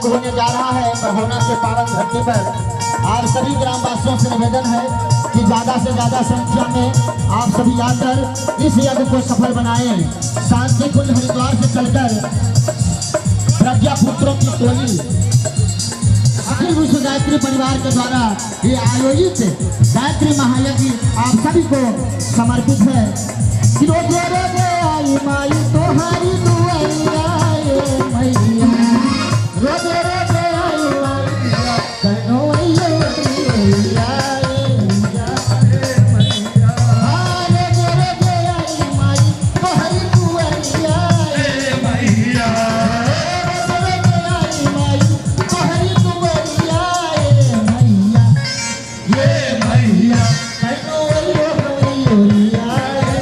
होने जा रहा है बरहौना के पावन धरती पर। आप सभी ग्रामवासियों से निवेदन है कि ज्यादा से ज्यादा संख्या में आप सभी आकर इस यज्ञ को सफल बनाएं। शांति कुंज हरिद्वार से चलकर प्रज्ञा पुत्रों की टोली अखिल विश्व गायत्री परिवार के द्वारा ये आयोजित गायत्री महायज्ञ आप सभी को समर्पित है। रोजे रोजे आई माई तोहारी दुआरिया मैया, रोजे रोजे आई मैया कनो मैया मैया मैया, हाँ रोजे रोजे आई माई तोहारी दुआरिया मैया, रोजे रोजे आई माई तोहारी दुआरिया मैया, ये मैया कनो मैया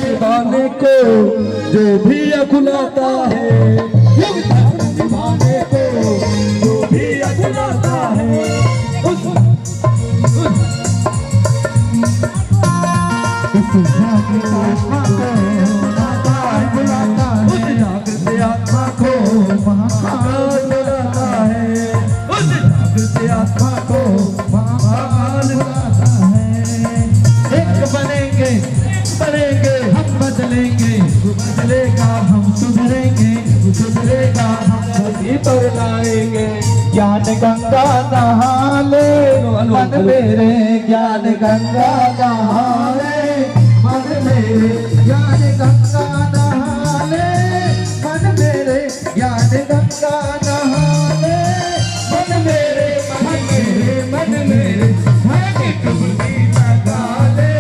दीवाने को जो भी अकुलाता है, दीवाने को जो भी अकुलाता है, उस जागृत आत्मा को महाकाल बुलाता है, उस जागृत आत्मा को महाकाल बुलाता है। एक बनेंगे बनेंगे हम बदलेंगे, बदलेगा हम सुधरेंगे, सुधरेगा हम धरती पर लाएंगे। ज्ञान गंगा नहा ले मन मेरे, ज्ञान गंगा नहा ले मन मेरे, ज्ञान गंगा नहा ले मन मेरे, ज्ञान गंगा नहा ले मन मेरे, मन मेरे मन मेरे, एक डुबकी लगा ले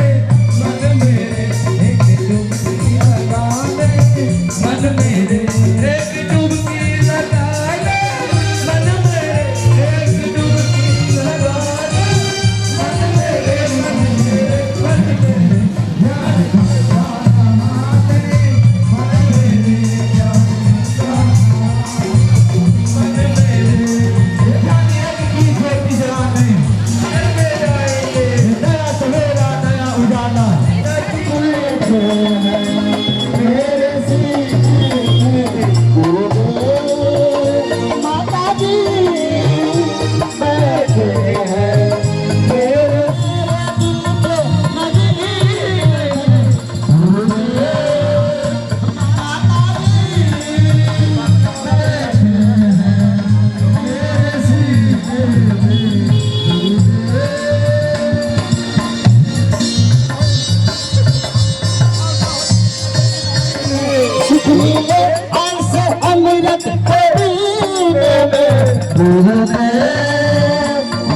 मन मेरे, एक डुबकी लगा ले मन मेरे, एक डुबकी लगा ले मन मेरे, एक डुबकी लगा ले मन मेरे, मन मेरे मन मेरे, ज्ञान गंगा नहा ले मन मेरे, ज्ञान गंगा मन मेरे, ज्ञान की ज्योति जलाने मन में जाएंगे, नया सवेरा नया उजाला मेरे माता जी बैठे हैं मेरे अमृत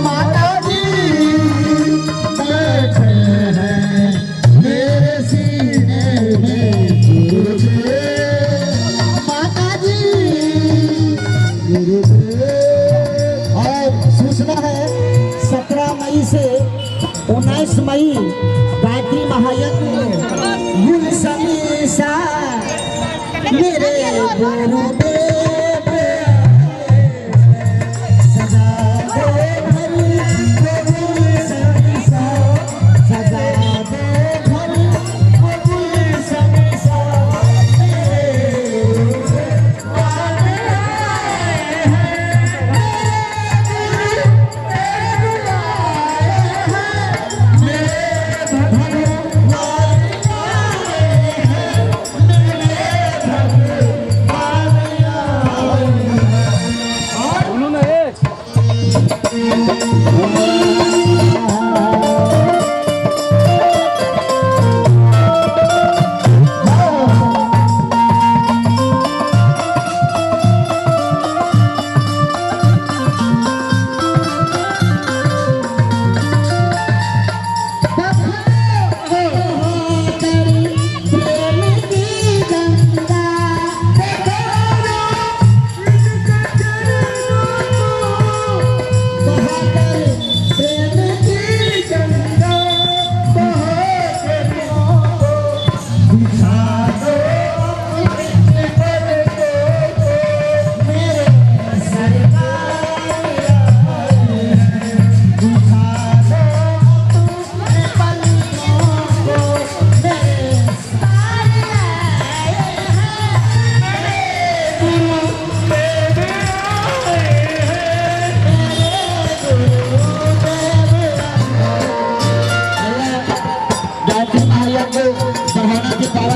माता जी बैठे हैं मेरे सीने में, माता जी। और सूचना है 17 मई से 19 मई गायत्री महायज्ञ समीसा मेरे गुरुदेव सजा दे घर बबुल समीसा, सजा दे घर बबुल समीसा,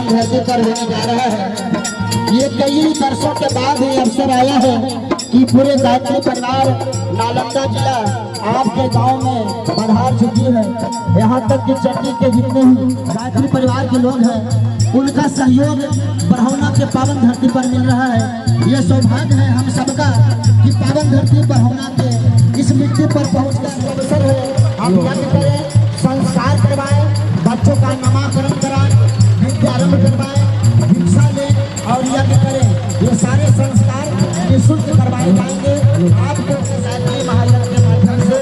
पावन धरती पर होने जा रहा है। ये कई वर्षों के बाद ही अवसर आया है कि पूरे गायत्री परिवार नालंदा जिला आपके गांव में पधार चुकी है। यहाँ तक कि चट्टी के जितने भी गायत्री परिवार के लोग हैं उनका सहयोग बढ़ौना के पावन धरती पर मिल रहा है। ये सौभाग्य है हम सबका कि पावन धरती बढ़ौना के इस मिट्टी पर पहुँचकर अवसर है हम यज्ञ करें, संस्कार करवाएं, बच्चों का नामकरण कराएं, विद्यारंभ करवाएं, भिक्षा लें और यज्ञ करें। ये सारे संस्कार निःशुल्क करवाए जाएंगे आपको महायज्ञ के माध्यम से।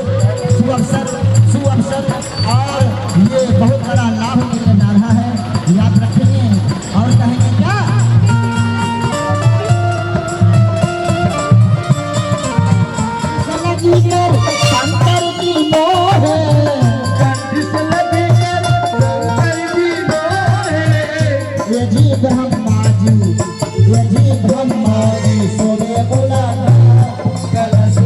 सुअवसर और ये बहुत बड़ा लाभ मिलने जा रहा है, याद रखेंगे और कहेंगे क्या शंकर की मोह ये जी ब्रह्मा जी सोने बोला कलश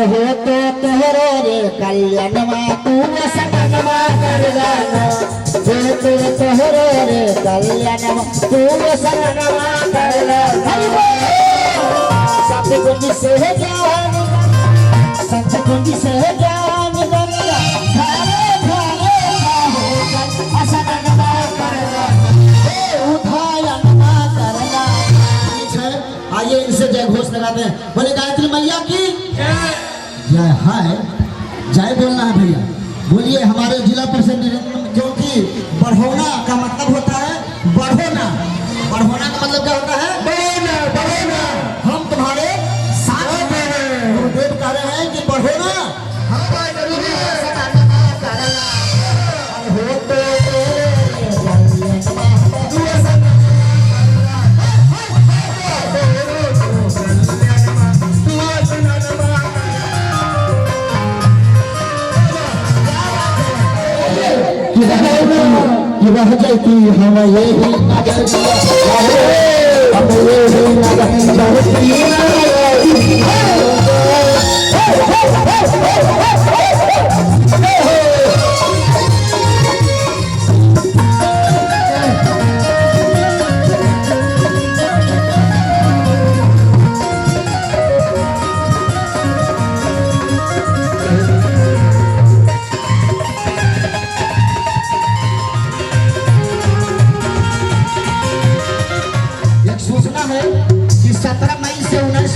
हो तो तोहरो रे कल्याणवा तू सगनवा कर जाना हो तो तोहरो रे कल्याणवा तू सगनवा कर जाना सतगुण से ज्ञान सतगुण से ज्ञान गंगा घरे घरे असगनवा कर जाना उठायनवा करना। आइए इनसे जय घोष लगाते हैं, बोले गायत्री मैया की जय। हाय जय बोलना है भैया, बोलिए हमारे जिला परिषद क्योंकि बढ़ोना का मतलब होता है बढ़ोना। बढ़ोना का मतलब क्या होता है? बढ़ोना बढ़ोना। हम तुम्हारे साथ हैं। गुरुदेव कह रहे हैं कि बढ़ोना हमको जरूरी है। रह जाती हम यही नगर हम यही नगर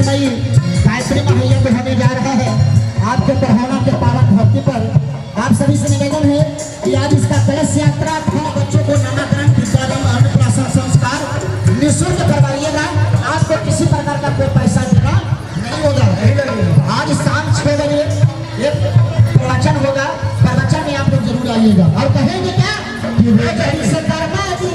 मई गायत्री महायज्ञ होने जा रहा है आपके बढ़ौना के पावन धरती पर। आप सभी से निवेदन है कि आज इसका कलश यात्रा अथवा बच्चों को नामकरण विद्यारंभ अन्नप्राशन संस्कार निःशुल्क करवाइएगा। आपको किसी प्रकार का कोई पैसा देना नहीं होगा। आज शाम 6 बजे एक प्रवचन होगा, प्रवचन में आप लोग जरूर आइएगा और कहेंगे क्या कि से करना जी।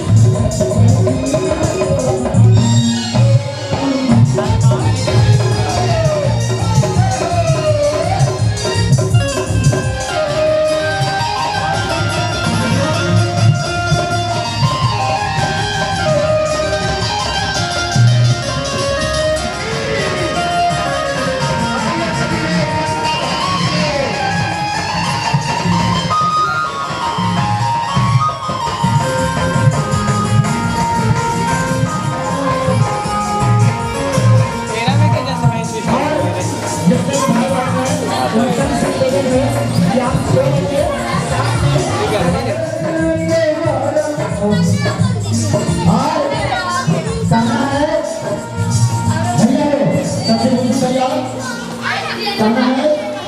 करना है।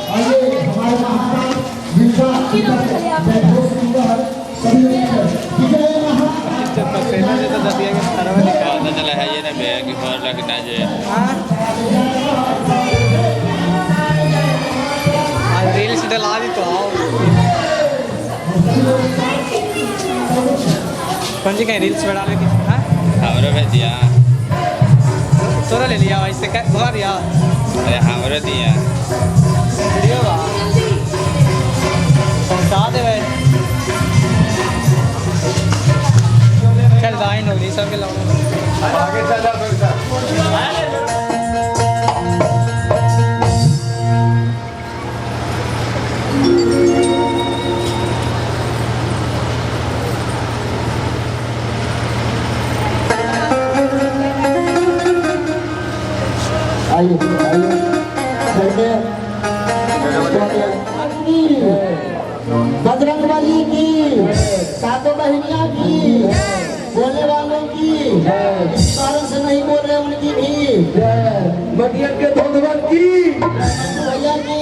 और ये हमारे महाराज जिनका बहुत सुंदर सभी विजय पता चला है ये ना भैया कि और लगना है रील्स डला दी तो आओ पंजी कहीं रील्स में डाले की हमरो भेज दिया तोरा ले लिया इससे भगा दिया अरे हमरो दिया वीडियो बा पहुंचा दे भाई चल दाइन होगी सब के लाओ आगे चला फिर आइए बजरंग बली की सातों बहनिया की बोलने वालों की इस कारण से नहीं बोल रहे उनकी भी मटियन के धोधवन की भैया की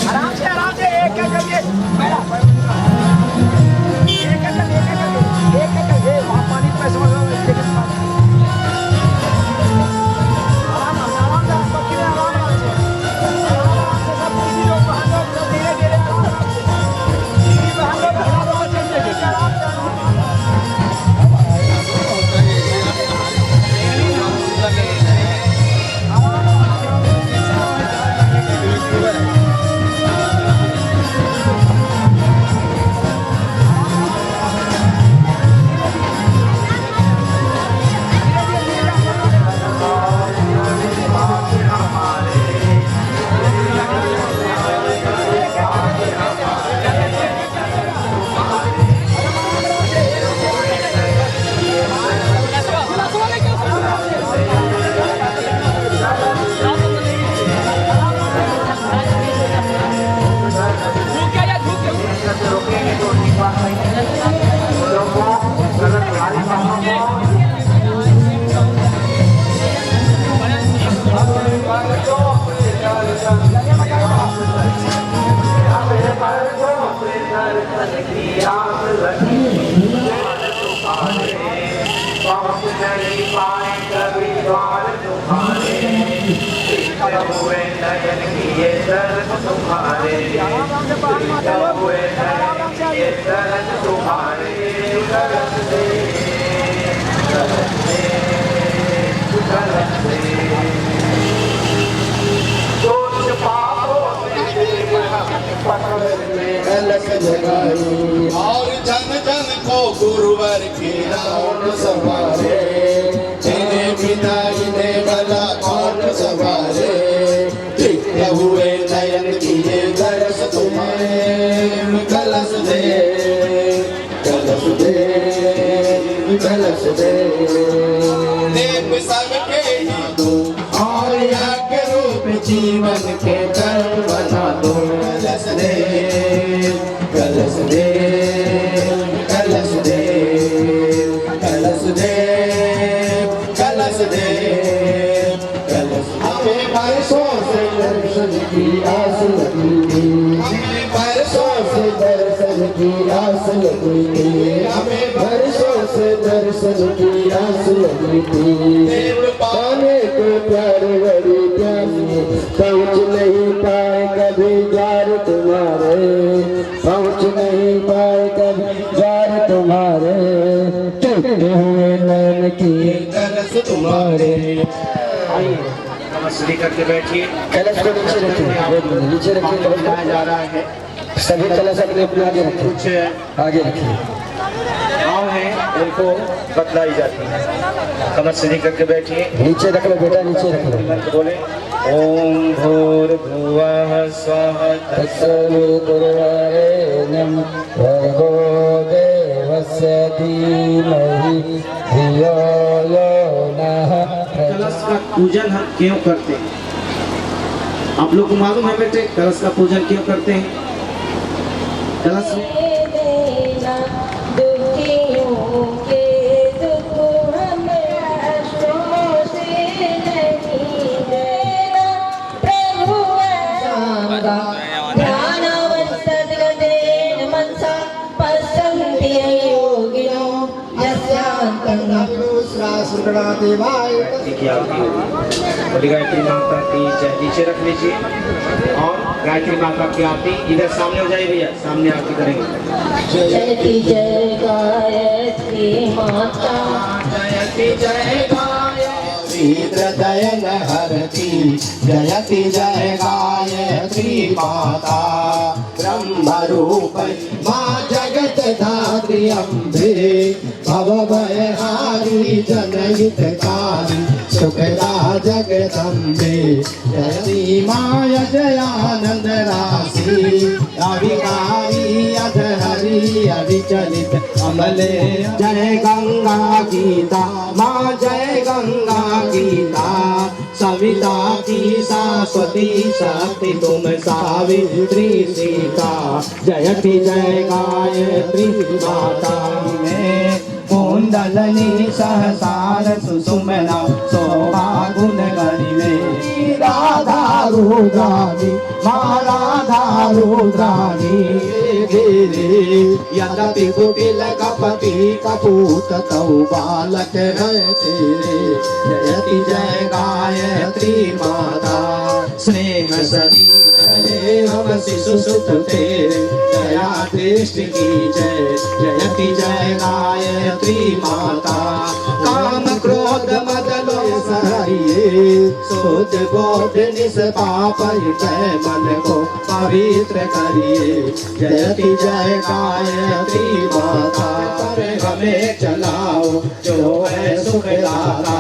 आराम से एक करिए पानी पैसा और जन जन को गुरुवर की राउंड संभाले, इन्हें बिना इन्हें भला कौन संभाले। टिकते हुए नयन किए दरस तुम्हें कलश दे, कलश दे, कलश दे। देव सबके ही दो और यज्ञ रूप जीवन के कर्म बना दो। कलश दे, कलश दे, कलश दे, कलश दे, कलश दे, कलश। हमें बरसों से दर्शन की आस लगी थी, हमें बरसों से दर्शन की आस लगी थी, हमें बरसों से दर्शन की आस लगी थी। देव पाने को प्यार बड़ी प्यासी, पहुँच नहीं पाए कभी द्वार तुम्हारे, पहुँच नहीं पाए कभी द्वार तुम्हारे। टूटे हुए नैन की तरस तुम्हारे। नमस्ते करके बैठिए। कलश को नीचे रखिए, नीचे रखिए। कलश लगाया जा रहा है। सभी कलश अपने अपने आगे रखिए, कुछ आगे रखिए। गाँव है उनको बतलाई जाती है। कमर सीधी करके बैठिए। नीचे रख लो बेटा, नीचे रख लो। मंत्र बोले ओम भूर्भुवः स्वः तत्सवितुर्वरेण्यं भर्गो देवस्य तस्य धीमहि धियो यो नः कलश का पूजन हम क्यों करते हैं? आप लोग को मालूम है बेटे कलश का पूजन क्यों करते हैं? कलश में देना दुखियों के दुख हम आश्रमों से नहीं देना प्रभु आंगा ध्यानवत् सद्गतेन मनसा पश्यन्ति योगिनो यस्यान्तं की आरती होगी। बोली गायत्री माता की जय। नीचे रख लीजिए और गायत्री माता की आरती इधर सामने हो जाए भैया, सामने आरती करेंगे। जयति जय गायत्री माता जयति जय गायत्री दयन हरति जयति जय गायत्री माता ब्रह्मरूप माँ जगत धात्री अम्बे भवभयहारी जनहितकारी सुखदा जगदम्बे जयति माय जयानंद राशि अविकारी अधहरी अविचलित अमले जय गंगा गीता माँ जय गंगा गीता सविता की सरस्वती शक्ति तुम सावित्री सीता जयति जय गायत्री माता में कुंडलनी सहसार सुषुम्ना शोभा गुण गणिमे राधा रुद्राणी माँ राधा रुद्राणी यद्यपि कुटिल कपति कपूत तौ बालक रहते जयति जय गायत्री माता स्नेह शरीर हम शिशु सुत तेरे दया दृष्टि की जय जयति जय गायत्री माता काम क्रोध मद लोभ सहिए सोच बोध निष्पाप जय मन को पवित्र करिए जयति जय गायत्री माता पर हमें चलाओ जो है सुखदाता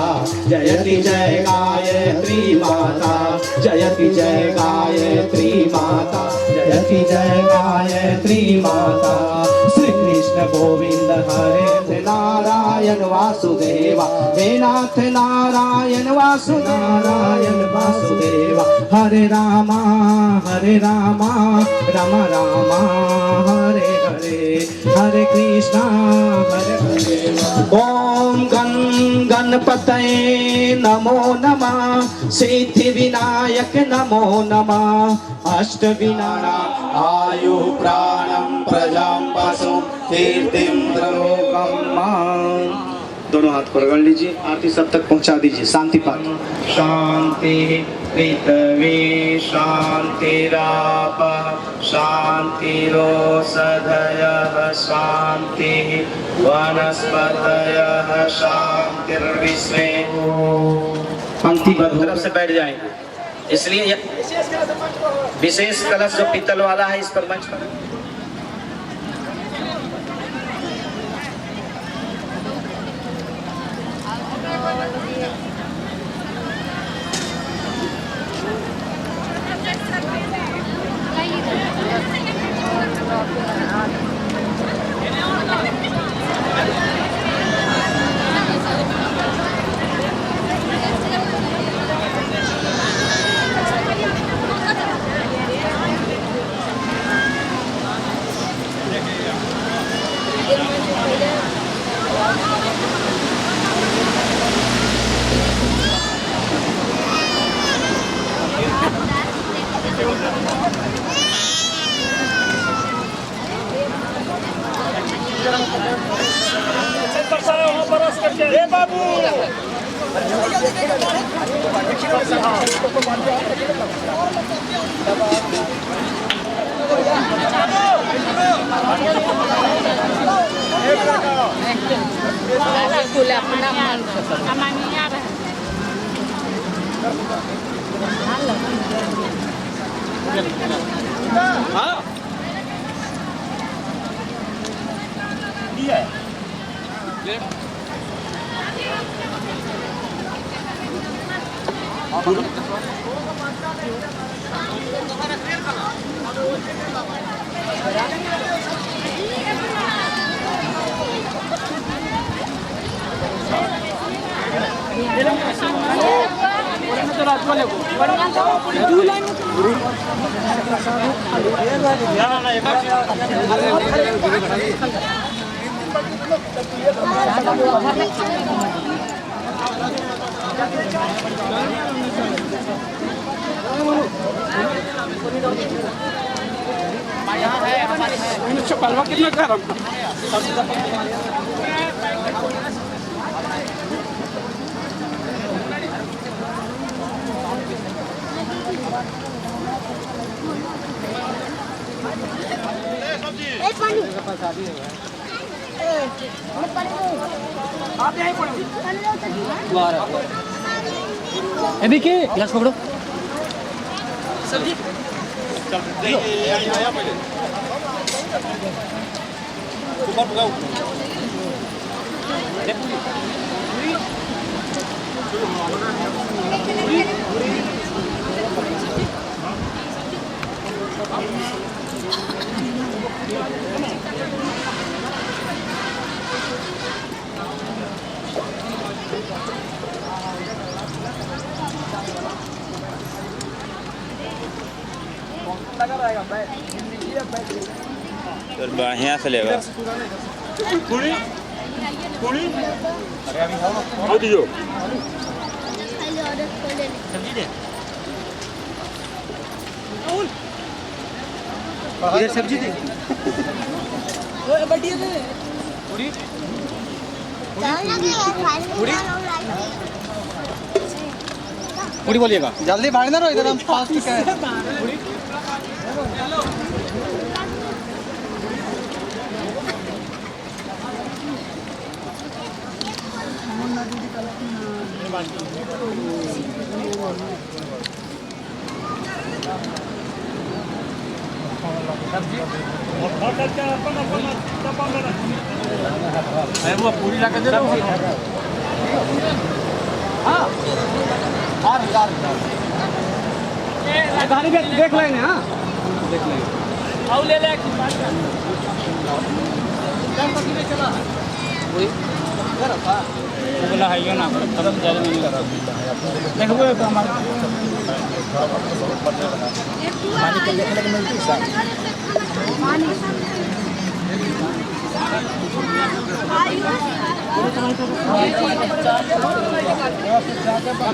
जयति जय गायत्री माता जयति जय गायत्री माता जयति जय गायत्री माता श्री कृष्ण गोविंद हरे नारायण वासुदेवा हे नाथ नारायण वासुनारायण वासुदेवा हरे रामा राम रामा हरे हरे हरे कृष्णा हरे हरे ओम गणपतये नमो नमः सिद्धि विनायक नमो नमः अष्ट विनायक आयु प्राणम प्रजाम पशु कीर्तिम त्रिलोकम। दोनों हाथ पकड़ लीजिए, आरती सब तक पहुंचा दीजिए। शांति पाठ। शांति पृथ्वी शांतिराप शांतिरोषधयः शांति वनस्पतयः शांतिर्विश्वे। पंक्ति तरफ से बैठ जाएंगे, इसलिए विशेष कलश जो पीतल वाला है इस पर मंच पर कितना गरम देखिए गिलास पकड़ो सब्जी तो बढ़िया से लेगा इधर सब्जी दे पूरी बोलिएगा जल्दी भागना रहो इधर हम फास्ट है वो पूरी ला के दे दो हाँ गाड़ी देख लेंगे हाँ देख लेंगे आओ ले ले चला बोला है ये ना तब ज़्यादा नहीं लगा देखो वो हमारे पानी के देखने को मिलती है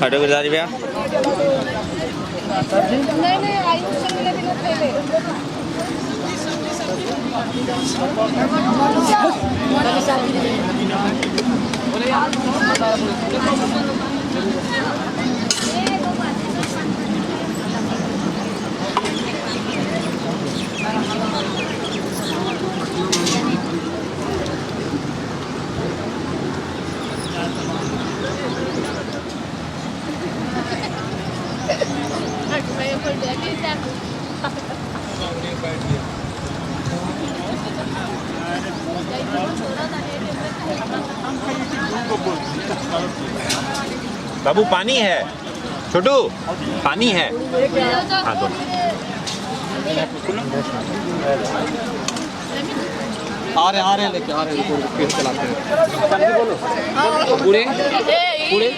हटो गुजारी भैया नहीं आयुष से मिले भी नहीं थे बाबू पानी है छोटू पानी है हाँ तो आ रहे लेके आ रहे फिर चलाते हैं पूरे पूरे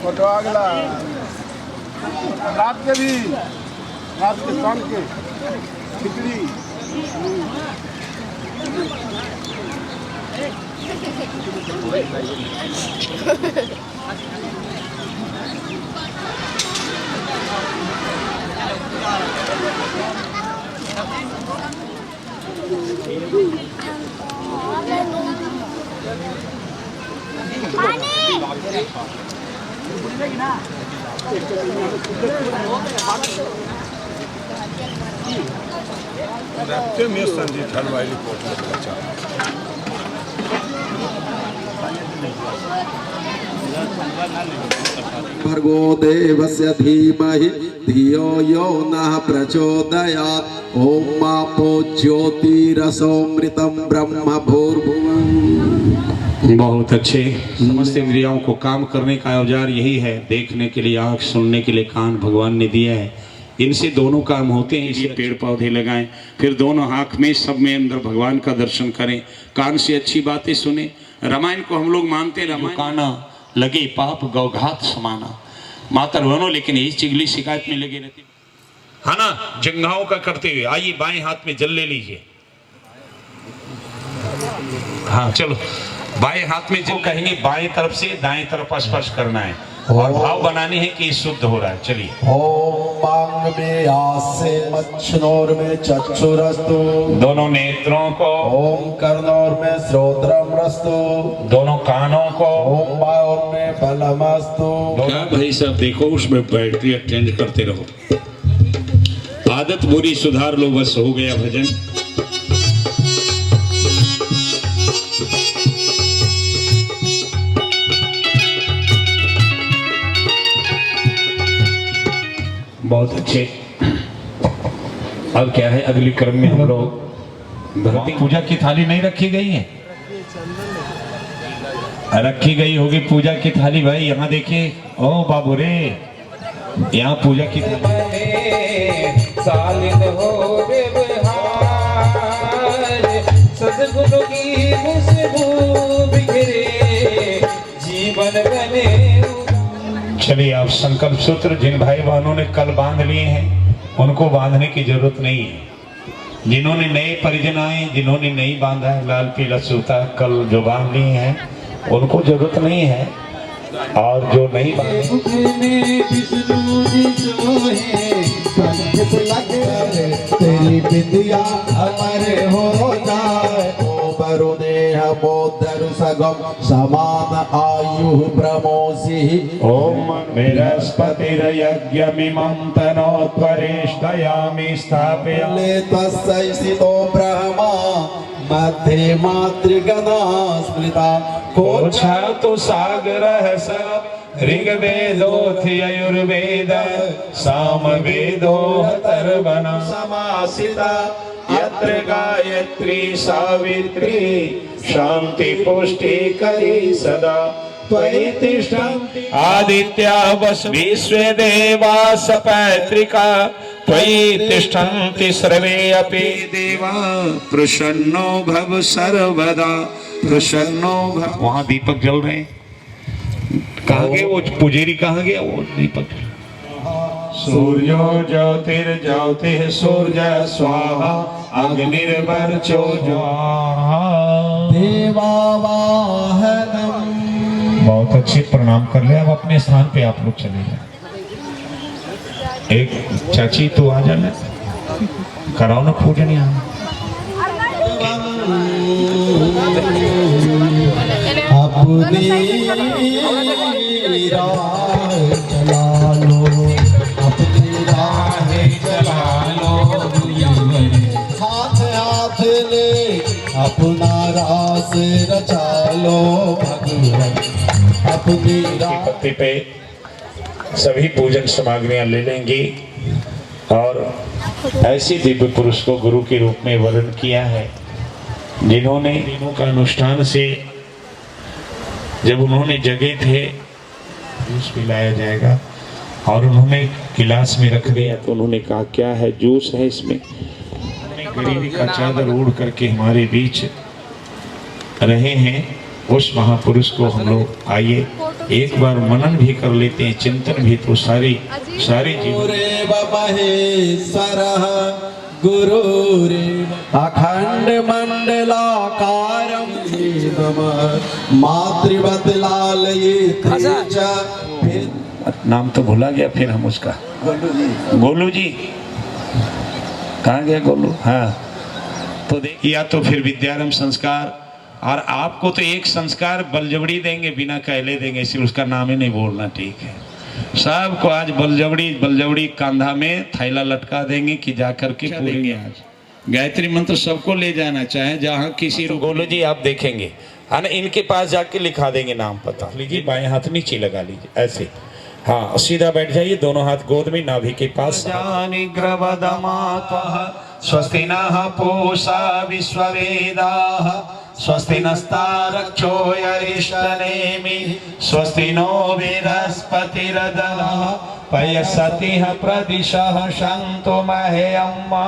फोटो अगला रात के भी रात के शाम के खिचड़ी में संजीत हलवाई रिपोर्ट में भर्गो देवस्य धीमहि धियो यो नः प्रचोदयात् ओम मापो ज्योतिरसोमृतम ब्रह्म भूर्भुवः। बहुत अच्छे। समस्त इंद्रियों को काम करने का औजार यही है। देखने के लिए आँख, सुनने के लिए कान भगवान ने दिया है। इनसे दोनों काम होते हैं। इसलिए पेड़ पौधे लगाएं, फिर दोनों आँख में सब में अंदर भगवान का दर्शन करें, कान से अच्छी बातें सुने। रामायण को हम लोग मानते हैं, रामायण लगे पाप गौघात समाना मातर बनो, लेकिन यही चिगली शिकायत में लगे रहती है ना। जंघाओं का करते हुए आइए, बाएं हाथ में जल ले लीजिए। हाँ चलो, बाएं हाथ में जो कहेंगे बाएं तरफ से दाएं तरफ स्पर्श करना है और भाव बनाने हैं कि शुद्ध हो रहा है। चलिए। ओम मांग में आसे मच्छनोर में चक्षुरस्तु, दोनों नेत्रों को। ओम कर्णोर में श्रोत्रमस्तु, दोनों कानों को। ओम बायोर में बलमस्तु। क्या भाई साहब देखो, उसमें बैटरी चेंज करते रहो। आदत बुरी सुधार लो, बस हो गया भजन। बहुत अच्छे। अब क्या है, अगली क्रम में हम लोग धरती पूजा की थाली नहीं रखी गई है, रखी गई होगी पूजा की थाली। भाई यहाँ देखिए, ओ बाबू रे, यहाँ पूजा की थाली। सद्गुरु की खुशबू बिखरे जीवन बने। चलिए, आप संकल्प सूत्र जिन भाई बहनों ने कल बांध लिए हैं उनको बांधने की जरूरत नहीं है। जिन्होंने नए परिजन आए, जिन्होंने नहीं बांधा है लाल पीला सूता, कल जो बांध लिए हैं उनको जरूरत नहीं है। और जो नहीं बांधे, तेरी विद्या अमर हो जाए। देह बोधरु सगम समान आयु ब्रह्मोसि। ओम बृहस्पतिर्यज्ञमिमं तनोत्वरिष्ठयामि स्थापयामि। तस्यै स्थितो ब्रह्मा मध्ये मातृगणा स्मृता। कोच्छातु सागरः स ऋग्वेदोऽथयजुर्वेद सामवेदोऽथर्वणः समासिता। यत्र गायत्री सावित्री शांति पुष्टि करी सदा। त्वयि तिष्ठन्ति आदित्या वस विश्वे देवा सपैत्रिका। त्वयि तिष्ठन्ति सर्वे अपि देवा। प्रसन्नो भव सर्वदा, प्रसन्नो भव। वहाँ दीपक जल रहे हैं। कहाँ गए वो पुजेरी, कहाँ गया वो दीपक? सूर्यो ज्योतिर्ज्योतिः सूर्य स्वाहा अग्निर्वर्चो ज्वाहा देवावाहनम। बहुत अच्छे, प्रणाम कर ले। अब अपने स्थान पे आप लोग चले जाए। एक चाची तो आ जाना, कराओ ना पूजन यहाँ। अपनी राह चला लो, अपनी राह चला लो। हाथ हाथ ले अपना रास रचा लो भगवान। अपनी राह पत्ती पे सभी पूजन सामग्रियां ले लेंगे और ऐसे दिव्य पुरुष को गुरु के रूप में वर्ण किया है जिन्होंने दिनों का अनुष्ठान से जब उन्होंने जगे थे जूस पिलाया जाएगा और उन्होंने गिलास में रख दिया तो उन्होंने कहा क्या है, जूस है इसमें। गरीबी का चादर ओढ़ करके हमारे बीच रहे हैं उस महापुरुष को हम लोग आइए एक बार मनन भी कर लेते हैं, चिंतन भी। तो सारे जीवन गुरु रे अखंड मंडलाकारम मातृवत लाल नाम तो भुला गया फिर हम उसका। गोलू जी कहाँ गया गोलू? हाँ, तो देखिए, या तो फिर विद्यारंभ संस्कार, और आपको तो एक संस्कार बलजबड़ी देंगे, बिना कहले देंगे, इसलिए उसका नाम ही नहीं बोलना, ठीक है? सबको आज बलजबड़ी कांधा में थैला लटका देंगे कि जाकर के पूरेंगे। आज गायत्री मंत्र सबको ले जाना, चाहे जहाँ किसी। गोलू जी आप देखेंगे है ना, इनके पास जाके लिखा देंगे नाम पता। लीजिए बाएं हाथ नीचे लगा लीजिए ऐसे, हाँ सीधा बैठ जाइए, दोनों हाथ गोद में नाभि के पास। स्वस्ति नः पूषा विश्ववेदाः स्वस्ति नस्तारक्षो यरिष्टनेमि स्वस्ति नो बृहस्पतिर्दनः पयसतिः प्रदिशः शन्तु मह्यम्मा।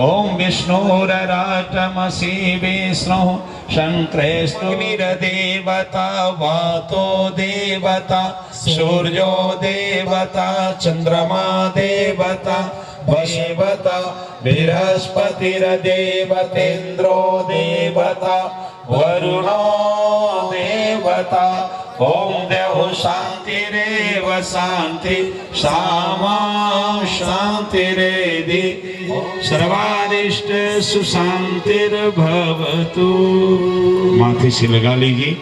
ओम विष्णुरराटमसि विष्णु शङ्करेस्तुनिर्देवता वातो देवता सूर्यो देवता चन्द्रमा देवता देवता बृहस्पतिर्देवतेन्द्रो देवता वरुणो देवता। ओम देव शांतिरेव शांति सामा शांतिरेधि सर्वारिष्ट सुशांतिर्भवतु। माथे से लगा लीजिए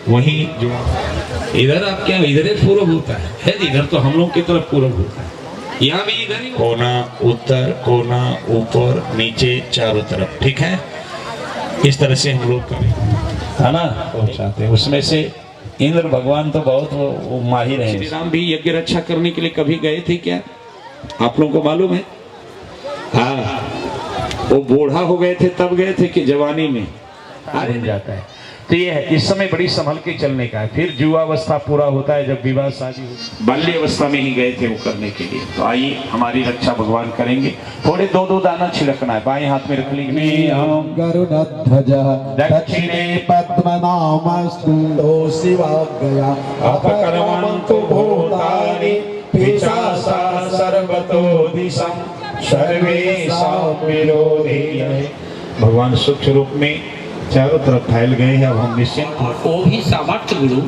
वही जो इधर आप क्या इधर पूर्व होता है इधर तो हम लोग की तरफ पूर्व होता है, यहाँ भी इधर ही कोना उत्तर कोना ऊपर नीचे चारों तरफ, ठीक है। इस तरह से हम लोग करें है ना पहुंचाते हैं। उसमें से इंद्र भगवान तो बहुत वो माहिर है। श्री राम भी यज्ञ रक्षा करने के लिए कभी गए थे क्या, आप लोगों को मालूम है? हाँ, वो बूढ़ा हो गए थे तब गए थे कि जवानी में बन जाता है। तो ये है, इस समय बड़ी संभल के चलने का है। फिर युवावस्था पूरा होता है जब विवाह शादी हो। बाल्य अवस्था में ही गए थे वो करने के लिए। तो आइए हमारी रक्षा भगवान करेंगे। थोड़े दो दो दाना छिड़कना है, बाएं हाथ में रख लीजिए। गरुड़ध्वजः दक्षिणे पद्मनाभस्तुतो शिवाज्ञया अपकर्मन्तु भूतानि पिशाचा सर्वतो दिशं सर्वेषां विरोधियः। भगवान सूक्ष्म रूप में चारों तरफ फैल गए हैं। अब हम निश्चिंत वो भी सामर्थ्य गुरु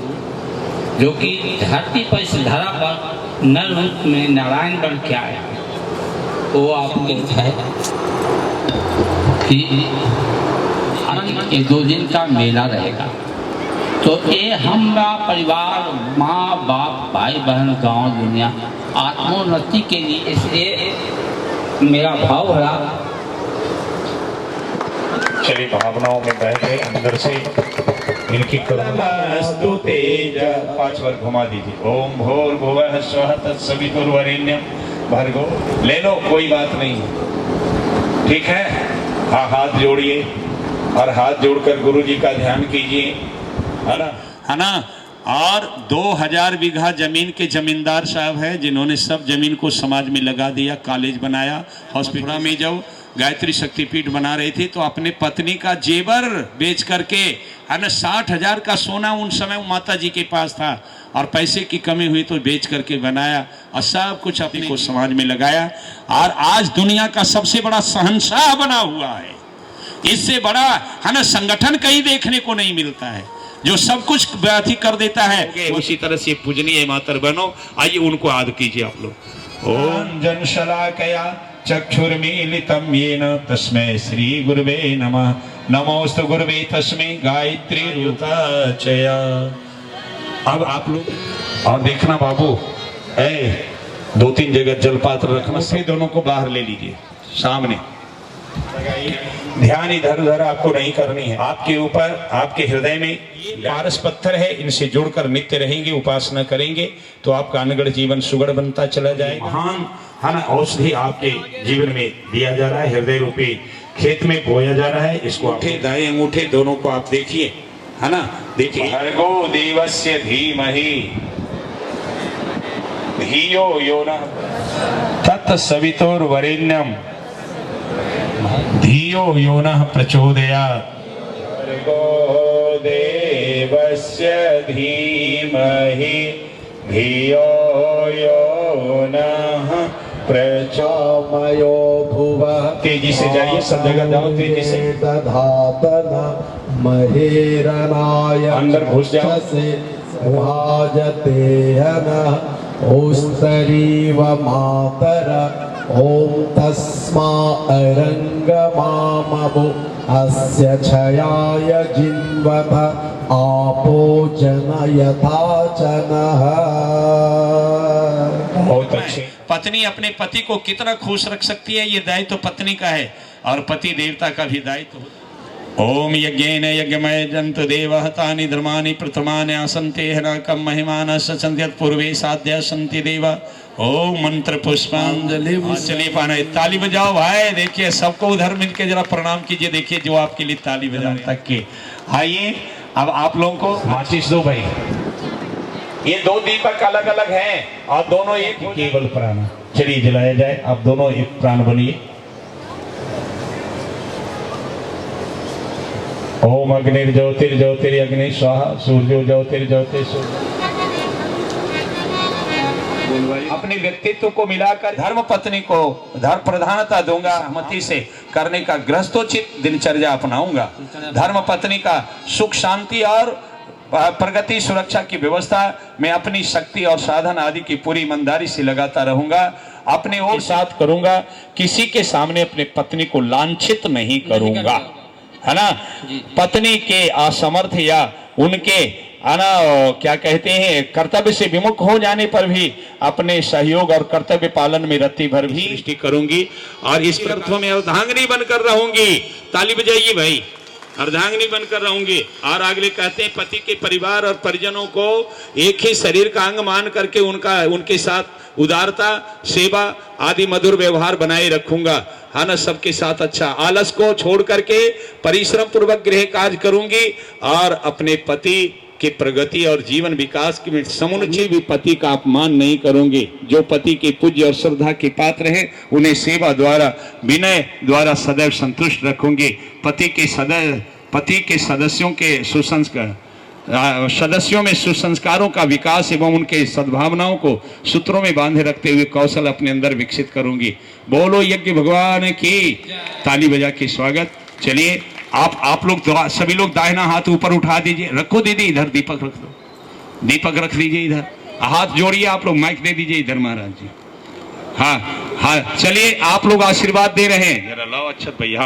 जो कि धरती पर इस धरा पर नर रूप में नारायण बन के आया, वो आपको है कि ये 2 दिन का मेला रहेगा। तो ये हमारा परिवार माँ बाप भाई बहन गांव दुनिया आत्मोन्नति के लिए, इसलिए मेरा भाव रहा। चलिए भावनाओं में बह गए अंदर से इनकी करुणास्तु तेज 5 बार घुमा दीजिए। ओम भूर्भुवः स्वः तत्सवितुर्वरेण्यं भर्गो। ले लो कोई बात नहीं, ठीक है। हाँ हाथ जोड़िए और हाथ जोड़कर गुरु जी का ध्यान कीजिए, है ना। और 2000 बीघा जमीन के जमींदार साहब है जिन्होंने सब जमीन को समाज में लगा दिया, कॉलेज बनाया, हॉस्पिटल में जाओ गायत्री शक्तिपीठ बना रहे थे तो अपने पत्नी का जेवर बेच करके, है ना, 60,000 का सोना उन समय माता जी के पास था और पैसे की कमी हुई तो बेच करके बनाया और सब कुछ अपने को समाज में लगाया। और आज दुनिया का सबसे बड़ा शहंशाह बना हुआ है। इससे बड़ा, है ना, संगठन कहीं देखने को नहीं मिलता है जो सब कुछ अथी कर देता है। उसी तरह से पूजनीय मातर बनो। आइए उनको आद कीजिए आप लोग। ओम जनशलाकया चक्षुर्मीलितं येन तस्मै श्री गुरुवे नमः। नमोस्तु गुरुवे तस्मै गायत्री रूपाचया। अब आप लोग और देखना बाबू, 2-3 जगह जलपात्र रखना से दोनों को बाहर ले लीजिए सामने। ध्यान इधर उधर आपको नहीं करनी है। आपके ऊपर आपके हृदय में पारस पत्थर है, इनसे जुड़कर नित्य रहेंगे, उपासना करेंगे तो आपका अनगढ़ जीवन सुगढ़ बनता चला जाएगा। महान, है ना, औषधि आपके जीवन में दिया जा रहा है, हृदय रूपी खेत में बोया जा रहा है। इसको अंगूठे दाएं अंगूठे दोनों को आप देखिए, है ना, देखिए। भर्गो देवस्य धीमहि धियो यो नः तत्सवितुर्वरेण्यं धियो यो नः प्रचोदयात्। भर्गो देवस्य धीमहि धियो यो नः प्रचोमयो भुवः। तेजी से जाइए, सब जगह जाओ तेजी से। दधातन महेरनाय अंदर घुस जाओ। भाजते हन ओस्तरीव मातर ओम तस्मा अरंगमामभु अस्य छयाय जिन्वथ आपो जनयथा जनः। बहुत अच्छे। पत्नी अपने पति को कितना खुश रख सकती है, ये दायित्व तो पत्नी का है और पति देवता का भी दायित्व। ओम यज्ञेन यज्ञमय जंतु देवः तानि धर्माणि प्रथमानि आसन्ते हनाकं महिमानः सचन्त्यत् पूर्वे साध्या सन्ति देवा। ओम मंत्र पुष्पांजलि। चलिए पाना ताली बजाओ भाई। देखिए सबको उधर मिलके जरा प्रणाम कीजिए। देखिए जो आपके लिए ताली बजाने तक के। आइए अब आप लोगों को माचिस दो भाई। ये दो दीपक अलग अलग हैं और दोनों एक केवल प्राण। चलिए जलाया जाए। आप दोनों एक प्राण बनिए। ओम अग्निर्ज्योतिर्ज्योतिरग्नि स्वाहा सूर्यो ज्योतिर्ज्योति सूर्य। अपने व्यक्तित्व को मिलाकर धर्म पत्नी को धर्म प्रधानता दूंगा। सहमति से करने का गृहस्थोचित दिनचर्या अपनाऊंगा। धर्म पत्नी का सुख शांति और प्रगति सुरक्षा की व्यवस्था में अपनी शक्ति और साधन आदि की पूरी ईमानदारी से लगाता रहूंगा। अपने और साथ करूंगा। किसी के सामने अपने पत्नी को लांछित नहीं करूंगा, है ना। पत्नी के असमर्थ या उनके क्या कहते हैं कर्तव्य से विमुख हो जाने पर भी अपने सहयोग और कर्तव्य पालन में रत्ती भर भी सृष्टि करूंगी और इस प्रथम में अर्धांगिनी बनकर रहूंगी। ताली बजाइए भाई। अर्धांगिनी बनकर रहूंगी। और अगले कहते हैं पति के परिवार और परिजनों को एक ही शरीर का अंग मान करके उनके साथ उदारता सेवा आदि मधुर व्यवहार बनाए रखूंगा, है ना। सबके साथ अच्छा आलस को छोड़ करके परिश्रम पूर्वक गृह कार्य करूंगी और अपने पति के प्रगति और जीवन विकास के समुचित भी पति का अपमान नहीं करूंगी। जो पति के पूज्य और श्रद्धा के पात्र हैं उन्हें सेवा द्वारा विनय द्वारा सदैव संतुष्ट रखूंगी। पति के सदस्यों के सदस्यों में सुसंस्कारों का विकास एवं उनके सद्भावनाओं को सूत्रों में बांधे रखते हुए कौशल अपने अंदर विकसित करूंगी। बोलो यज्ञ भगवान की। ताली बजा के स्वागत। चलिए आप लोग सभी लोग दाहिना हाथ ऊपर उठा दीजिए। रखो दीदी इधर दीपक रख दो। दीपक रख दीजिए इधर। हाथ जोड़िए आप लोग। माइक दे दीजिए इधर महाराज जी। हाँ चलिए आप लोग आशीर्वाद दे रहे हैं। जरा लाओ अक्षत भैया।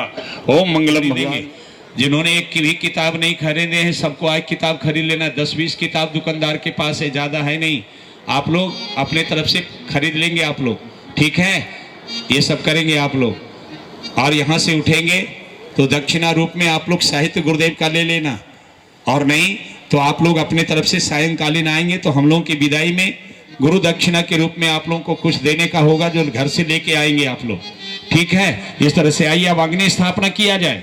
ओम मंगलम देंगे। जिन्होंने एक की भी किताब नहीं खरीदे हैं सबको आज किताब खरीद लेना। 10-20 किताब दुकानदार के पास है, ज्यादा है नहीं। आप लोग अपने तरफ से खरीद लेंगे आप लोग, ठीक है। ये सब करेंगे आप लोग। और यहाँ से उठेंगे तो दक्षिणा रूप में आप लोग साहित्य गुरुदेव का ले लेना, और नहीं तो आप लोग अपने तरफ से सायंकालीन आएंगे तो हम लोगों की विदाई में गुरु दक्षिणा के रूप में आप लोगों को कुछ देने का होगा जो घर से लेके आएंगे आप लोग, ठीक है। इस तरह से आइए अब अग्नि स्थापना किया जाए।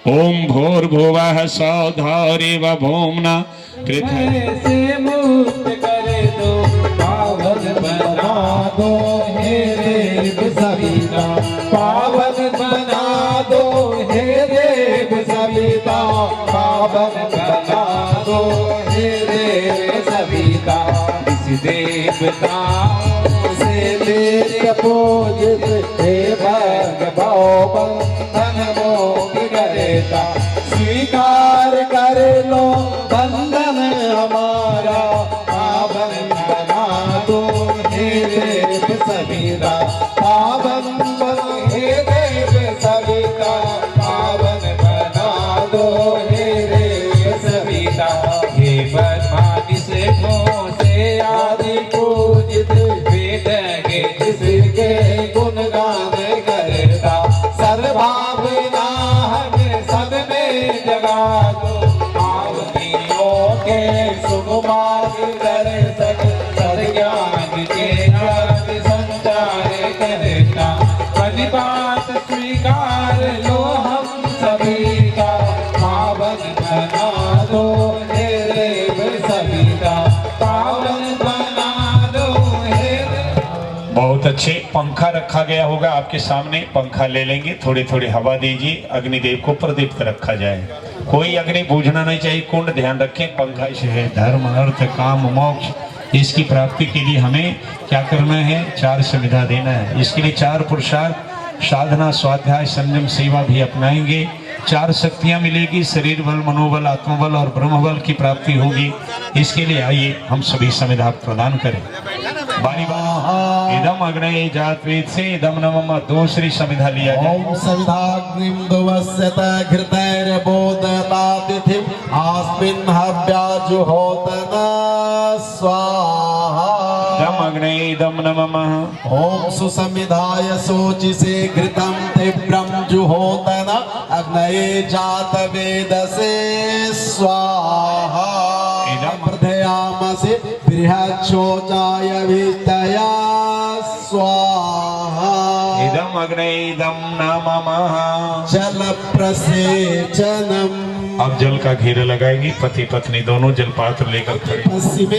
ओम भूर्भुवः स्वधारेव भौम्ना से मुक्त कर दो पावन बना दो हे देव सविता। पावन बना दो हे देव सविता। पावन बना दो हे देव सविता। इस देवताओं से मेरे पूजित हे भगवान बंधन मोक्ष करता। स्वीकार कर लो बंधन हमारा। पावन बना दो हे देव सविता। पावन बनो हे देव सविता। पावन बना दो हे देव सविता। हे बदमानी से से आदि पूजित वेद के जिसके गुणगान करता। सर्वभावना हमें सब में जगा दो। आवनियों के सुकुमार दर्शक ज्ञान के अर्थ संचार करता। पद बात स्वीकार लो हम सभी का। पावन बना दो हे देव सविता। पावन बना दो हे। बहुत अच्छे। पंखा रखा गया होगा आपके सामने, पंखा ले लेंगे। थोड़ी थोड़ी हवा दीजिए। अग्निदेव को प्रदीप्त रखा जाए। कोई अग्नि बूझना नहीं चाहिए। कुंड ध्यान रखें। पंखा से है धर्म अर्थ काम मोक्ष, इसकी प्राप्ति के लिए हमें क्या करना है? 4 सुविधा देना है। इसके लिए 4 पुरुषार्थ साधना स्वाध्याय संयम सेवा भी अपनाएंगे। 4 शक्तियां मिलेगी। शरीर बल मनोबल आत्मबल और ब्रह्मबल की प्राप्ति होगी। इसके लिए आइए हम सभी संविधा प्रदान करें। बारी इदम अग्नये जात वेद से इदम नमः। दूसरी संविधा लिया जाए। ओम सविधाग्निं दुवस्यत घृतैर्बोधतातिथिं आस्मिन् हव्याजुहोतन स्वाहा। इदम अग्ने इदम नमः। ओम सुसमिधाय शोचिसे घृतं तीव्रं जुहोतन अग्नये जात वेदसे स्वाहा। इदं प्रथयामसि बृहच्छोचाय विष्टया स्वाहा। इदम अग्ने इदम नमः। जल प्रसेचनम। अब जल का घेरा लगाएंगे, पति पत्नी दोनों जल पात्र लेकर खड़े पश्चिमे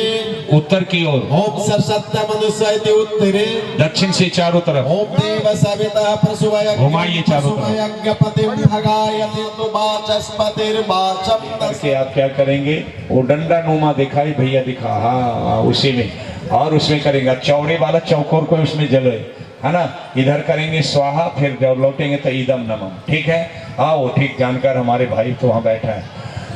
उत्तर की ओर। ओम सत्य मनुष्य उत्तरे। दक्षिण से चारों तरफ। ओम देव सविता प्रसुवय घुमाइए चारों तरफ। यज्ञपतिं भगायति तु वाचस्पतिर्वाचम। करके आप क्या करेंगे, वो डंडा नुमा दिखाई भैया दिखा, हाँ उसी में, और उसमें करेंगे चौड़े वाला चौकोर को उसमें जले, है ना। इधर करेंगे स्वाहा, फिर जब लौटेंगे तो ईदम नमः। ठीक है, हाँ वो ठीक जानकर हमारे भाई तो वहाँ बैठा है।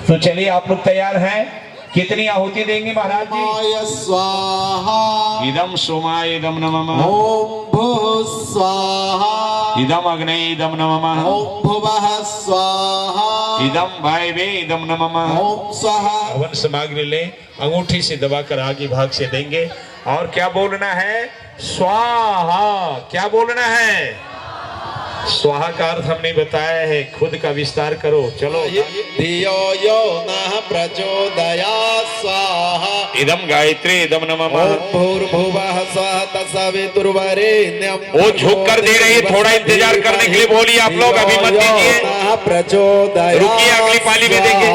तो चलिए आप लोग तैयार हैं, कितनी आहुति देंगे महाराज जी? स्वाहा। इदम सोमाय इदम नमः। ओम भूः स्वाहा। इदम अग्ने इदम नमः। ओम भुवः स्वाहा। इदम वायवे इदम नमः। ओम स्वाहा। हवन सामग्री ले, अंगूठी से दबाकर आगे भाग से देंगे, और क्या बोलना है? स्वाहा। क्या बोलना है? स्वाहा का अर्थ हमने बताया है, खुद का विस्तार करो। चलो। धियो यो नः प्रचोदयात् स्वाहा। इदम गायत्री इदम नमः। ओम भूर्भुवः स्वः तत्सवितुर्वरेण्यं। वो झुक कर दे रही है, थोड़ा इंतजार करने के लिए बोलिए आप लोग, अभी मत दीजिए, प्रचोदयात्। रुकिए, अगली पाली में देंगे।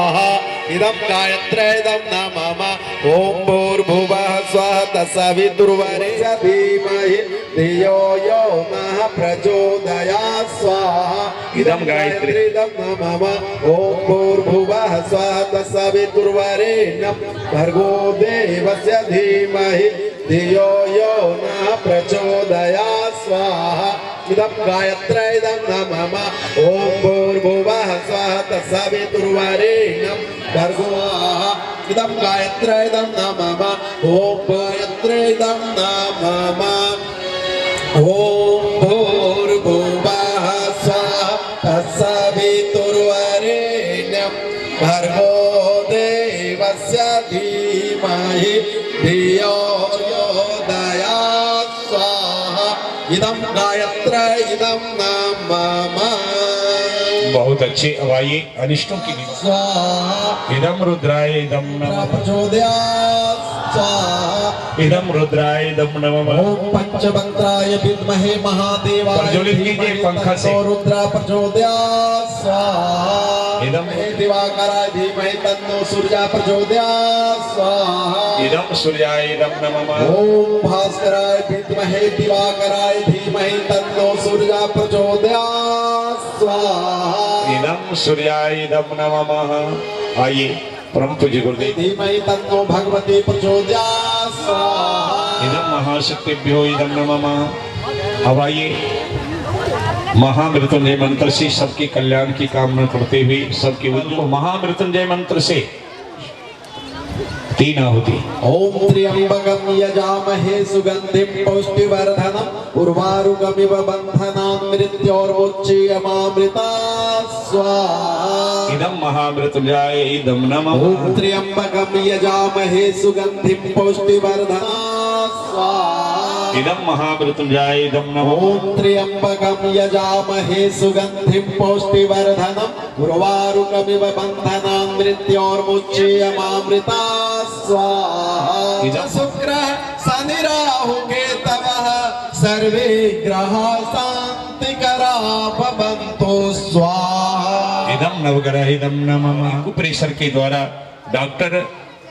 इदम गायत्री इदम नमः। ओम भूर्भुवः स्वः तत्सवितुर्वरेण्यं धीमहि धियो यो नः प्रचोदयात् स्वाहा। इदम गायत्री इदम नमः। ओम भूर्भुवः स्वः तत्सवितुर्वरेण्यं भर्गो देवस्य धीमहि धियो यो नः प्रचोदयात् स्वाहा। इदम गायत्री इदम नमः। ओम भूर्भुवः स्वः तत्सवितुर्वरेण्यं भर्गो इदम गायत्री इदम नमः। ओम गायत्री इदम नमः। ओम भूर्भुवः स्वः तत्सवितुर्वरेण्यं भर्गो देवस्य धीमहि धियो यो दयात् स्वाहा। इदम गायत्री इदम नमः। बहुत अच्छे। अब आइए अनिष्टों की स्वाहा। इदम रुद्राय इदम नमः। प्रचोदयात् स्वाहा। इदम रुद्राय इदम नमः। ओम पंचमंत्राय विद्महे महादेवाय प्रज्वलित कीजिए पंखा से। रुद्र प्रचोदयात् स्वाहा। इदम दिवाकराय धीमहि तन्नो सूर्य प्रचोदयात् स्वाहा। इदम सूर्याय इदम नमः। ओम भास्कराय विद्महे दिवाकराय धीमहि तन्नो सूर्य प्रचोदयात् स्वाहा। इदम सूर्याय इदम नमः। आइए परम पूज्य गुरुदेव। धीमहि तन्नो भगवती प्रचोदयात् स्वाहा। इदम महाशक्तिभ्यो इदम नमः। अब आइए महामृत्युंजय मंत्र से सबके कल्याण की कामना करते हुए सबके उनको महामृत्युंजय मंत्र से 3 आहुति। ओम त्र्यंबकं यजामहे सुगंधिं पुष्टिवर्धनम् उर्वारुकमिव बन्धनान् मृत्योर्मुच्यमामृतात् स्वाहा। इदम महामृत्युंजय इदम नमः। ओम त्र्यंबकं यजामहे सुगंधिं पुष्टिवर्धनात् स्वाहा। इदम महामृत्युंजय इदम नमः। ओम त्र्यंबकं यजामहे सुगंधिं पुष्टिवर्धनम् उर्वारुकमिव बन्धनान् मृत्योर्मुच्यमामृतात् स्वाहा। इदं शुक्रः शनि राहु केतवः सर्वे ग्रहाः शान्तिकरा भवन्तु स्वाहा। इदम नवग्रह इदम नमः। प्रेशर के द्वारा डॉक्टर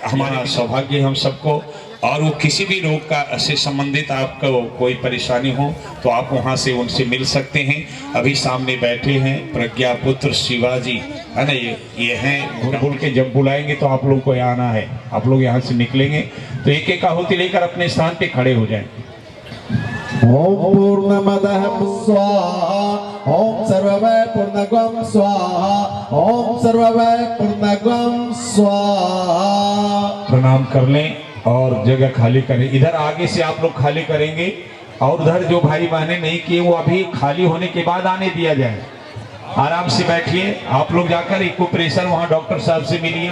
हमारा सौभाग्य हम सबको, और वो किसी भी रोग का से संबंधित आपको कोई परेशानी हो तो आप वहाँ से उनसे मिल सकते हैं। अभी सामने बैठे हैं प्रज्ञा पुत्र शिवाजी, है ना, ये हैं। भूल के जब बुलाएंगे तो आप लोग को यहाँ आना है, आप लोग यहाँ से निकलेंगे तो एक एक आहुति लेकर अपने स्थान पे खड़े हो जाएं। ओम पूर्णमदः स्वाहा। ओम सर्ववै पूर्णगम स्वाहा। ओम सर्ववै पूर्णगम स्वाहा। प्रणाम कर लें और जगह खाली करें। इधर आगे से आप लोग खाली करेंगे, और उधर जो भाई बहनें नहीं किए वो अभी खाली होने के बाद आने दिया जाए। आराम से बैठिए। आप लोग जाकर इको प्रेशर वहाँ डॉक्टर साहब से मिलिए।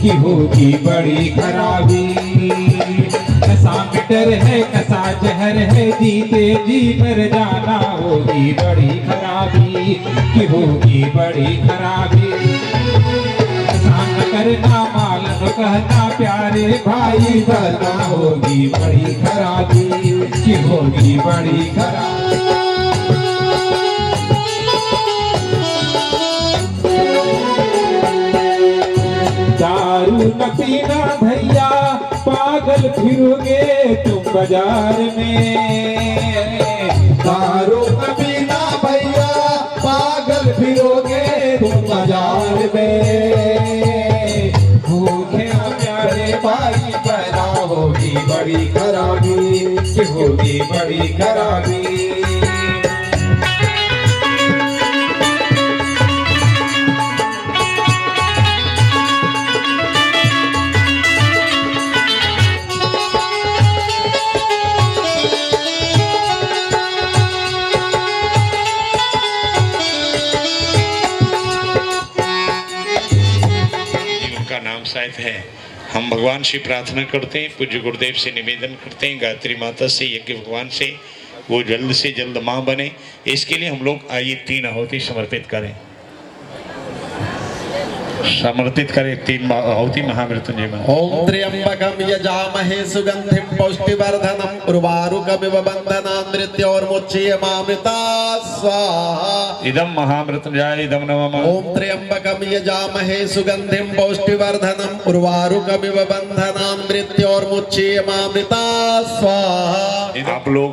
की होगी बड़ी खराबी, कसा मिटर है कसा जहर है, जीते जी मर जाना होगी बड़ी खराबी, की होगी बड़ी खराबी। कसा न करना मालन कहना प्यारे भाई, बना होगी बड़ी खराबी, की होगी बड़ी खराबी। दारू न पीना भैया, पागल फिरोगे तुम बाजार में। दारू न पीना भैया, पागल फिरोगे तुम बाजार में। भूखे प्यारे भाई, पैदा होगी बड़ी खराबी, कि होगी बड़ी खराबी। नाम शायद है। हम भगवान से प्रार्थना करते हैं, पूज्य गुरुदेव से निवेदन करते हैं, गायत्री माता से, यज्ञ भगवान से, वो जल्द से जल्द माँ बने। इसके लिए हम लोग आइए 3 आहुति समर्पित करें, समर्पित करें 3 आहुति महामृत्युंजय में। ओम त्र्यंबकम यजामहे सुगंधिम पुष्टिवर्धनम, उर्वारुकमिव बंधनान् मृत्योर्मुच्येमामृता स्वाहा। इदं महामृत्युंजय इदं नमः। ओम त्र्यंबकम यजामहे सुगंधिम पुष्टिवर्धनम, उर्वारुकमिव बंधनान् मृत्योर्मुच्येमामृता स्वाहा। आप लोग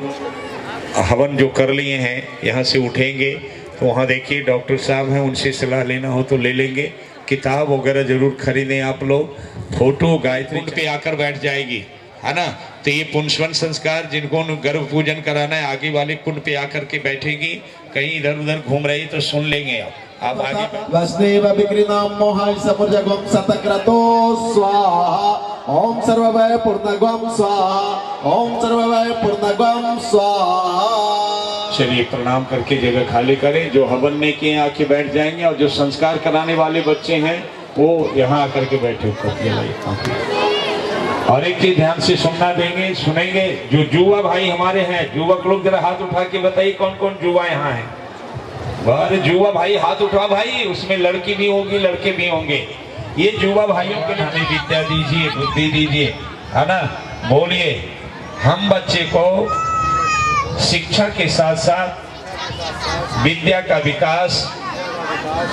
हवन जो कर लिए हैं, यहाँ से उठेंगे तो वहाँ देखिए डॉक्टर साहब हैं, उनसे सलाह लेना हो तो ले लेंगे। किताब वगैरह जरूर खरीदें आप लोग। फोटो गायत्री पे आकर बैठ जाएगी, है ना। तो ये पुंसवन संस्कार, जिनको गर्भ पूजन कराना है, आगे वाले कुंड पे आकर के बैठेगी। कहीं इधर उधर घूम रही तो सुन लेंगे आप आगे। वसुदेव विकृणाम मोहाय समुर्जगम सतक्रतो स्वाहा। ओम सर्वभय पूर्णगम स्वाहा, ओम सर्वभय पूर्णगम स्वाहा। चलिए प्रणाम करके जगह खाली करें। जो हवन में किए आके बैठ जाएंगे, और जो संस्कार कराने वाले बच्चे हैं वो यहाँ आकर के बैठे। और एक चीज ध्यान से सुनना देंगे, सुनेंगे। जो जुआ भाई हमारे हैं, युवक लोग जरा हाथ उठा के बताइए कौन कौन जुआ यहाँ है। अरे जुआ भाई हाथ उठा भाई, उसमें लड़की भी होगी लड़के भी होंगे। ये जुआ भाइयों के लिए हमें विद्या दीजिए, बुद्धि दीजिए, है ना। बोलिए हम बच्चे को शिक्षा के साथ साथ विद्या का विकास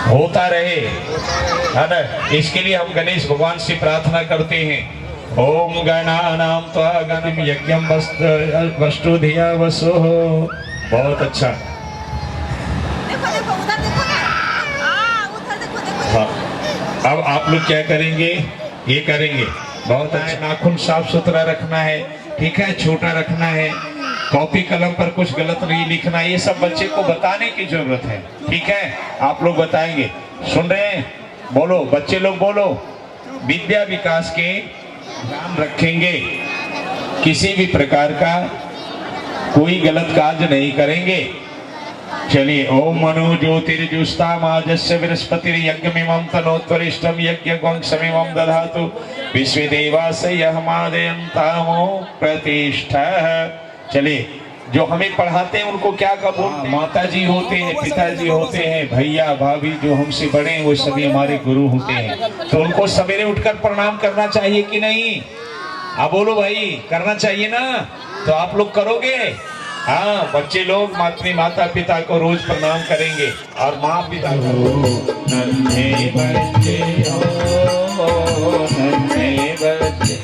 होता रहे, है ना। इसके लिए हम गणेश भगवान से प्रार्थना करते हैं। ओम गणानां त्वा गणं यज्ञं वस्तु धिया वसो। बहुत अच्छा। हाँ, अब आप लोग क्या करेंगे, ये करेंगे। बहुत अच्छा। नाखून साफ सुथरा रखना है, ठीक है, छोटा रखना है। कॉपी कलम पर कुछ गलत नहीं लिखना, ये सब बच्चे को बताने की जरूरत है, ठीक है। आप लोग बताएंगे, सुन रहे हैं, बोलो बच्चे लोग बोलो। विद्या विकास के ध्यान रखेंगे, किसी भी प्रकार का कोई गलत कार्य नहीं करेंगे। चलिए ओम मनु ज्योतिर्जुष्टामाजस्य बृहस्पतिर्यज्ञमिमं तनोत्वरिष्ठं यज्ञगुंसमिमं दधातु विश्वदेवास्य यहमादयन्तामो प्रतिष्ठा। चलिए जो हमें पढ़ाते हैं उनको क्या बोलते हैं? माता जी होते हैं, पिताजी होते हैं, भैया भाभी जो हमसे बड़े हैं वो सभी हमारे गुरु होते हैं। तो उनको सवेरे उठकर प्रणाम करना चाहिए कि नहीं? आप बोलो भाई, करना चाहिए ना। तो आप लोग करोगे? हाँ, बच्चे लोग अपने माता पिता को रोज प्रणाम करेंगे। और माँ पिता को नन्हे बच्चे हो, नन्हे बच्चे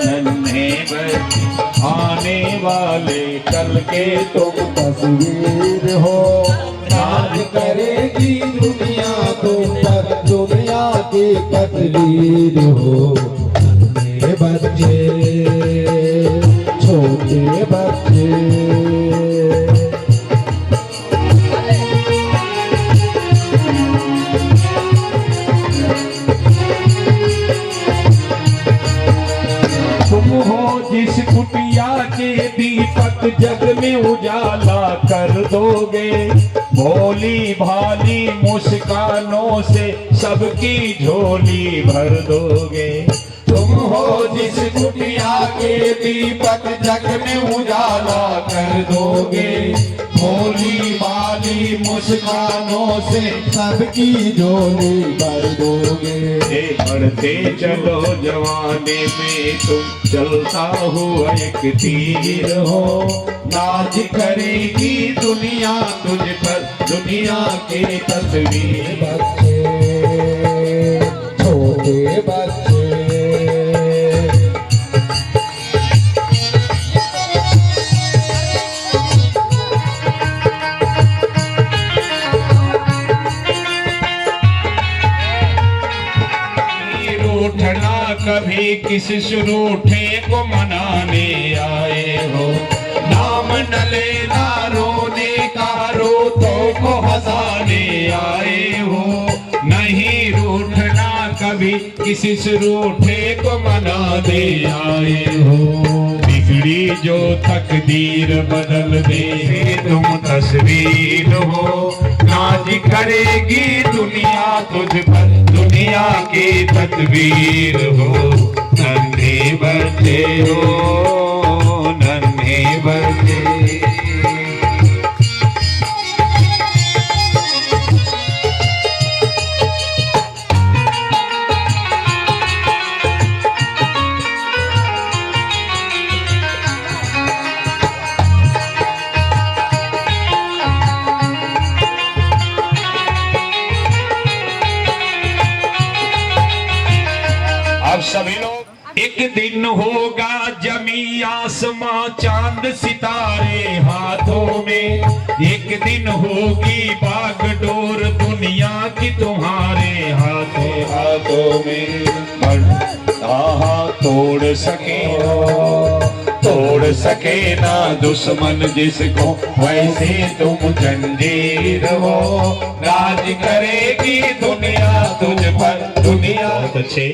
नन्हे बच्चे आने वाले कल के तुम तस्वीर हो। राज करेगी दुनिया तुम पर, दुनिया की तकदीर हो। नन्हे बच्चे, छोटे बच्चे, तुम हो जिस कुटिया के दीपक जग में उजाला कर दोगे। भोली भाली मुस्कानों से सबकी झोली भर दोगे। तुम हो जिस कुटिया के दीपक जग में उजाला कर दोगे। भोली भाली मुस्कानों से सबकी झोली भर दोगे। बढ़ते चलो जवानी में तुम चलता हुआ एक तीर हो। नाज करेगी दुनिया तुझ पर, दुनिया की तस्वीर। बच्चे छोटे बच्चे रूठना कभी किस रूठे को मनाने आए हो। नाम न लेना रोने का, रोतों को हंसाने आए हो। नहीं रूठना कभी किसी रूठे को मनाने आए हो। बिगड़ी जो तकदीर बदल दे तुम तस्वीर हो। नाज करेगी दुनिया तुझ पर, दुनिया की तस्वीर हो। नन्हे बच्चे हो, नन्हे बच्चे। अब सभी लोग, एक दिन होगा जमी आसमां चांद सितारे हाथों में। एक दिन होगी बागडोर दुनिया की तुम्हारे हाथों हाथों में। तोड़ सके हो, तोड़ सके ना दुश्मन जिसको, वैसे तुम जंजीर हो। राज करेगी दुनिया तुझ पर, दुनिया। बहुत अच्छे।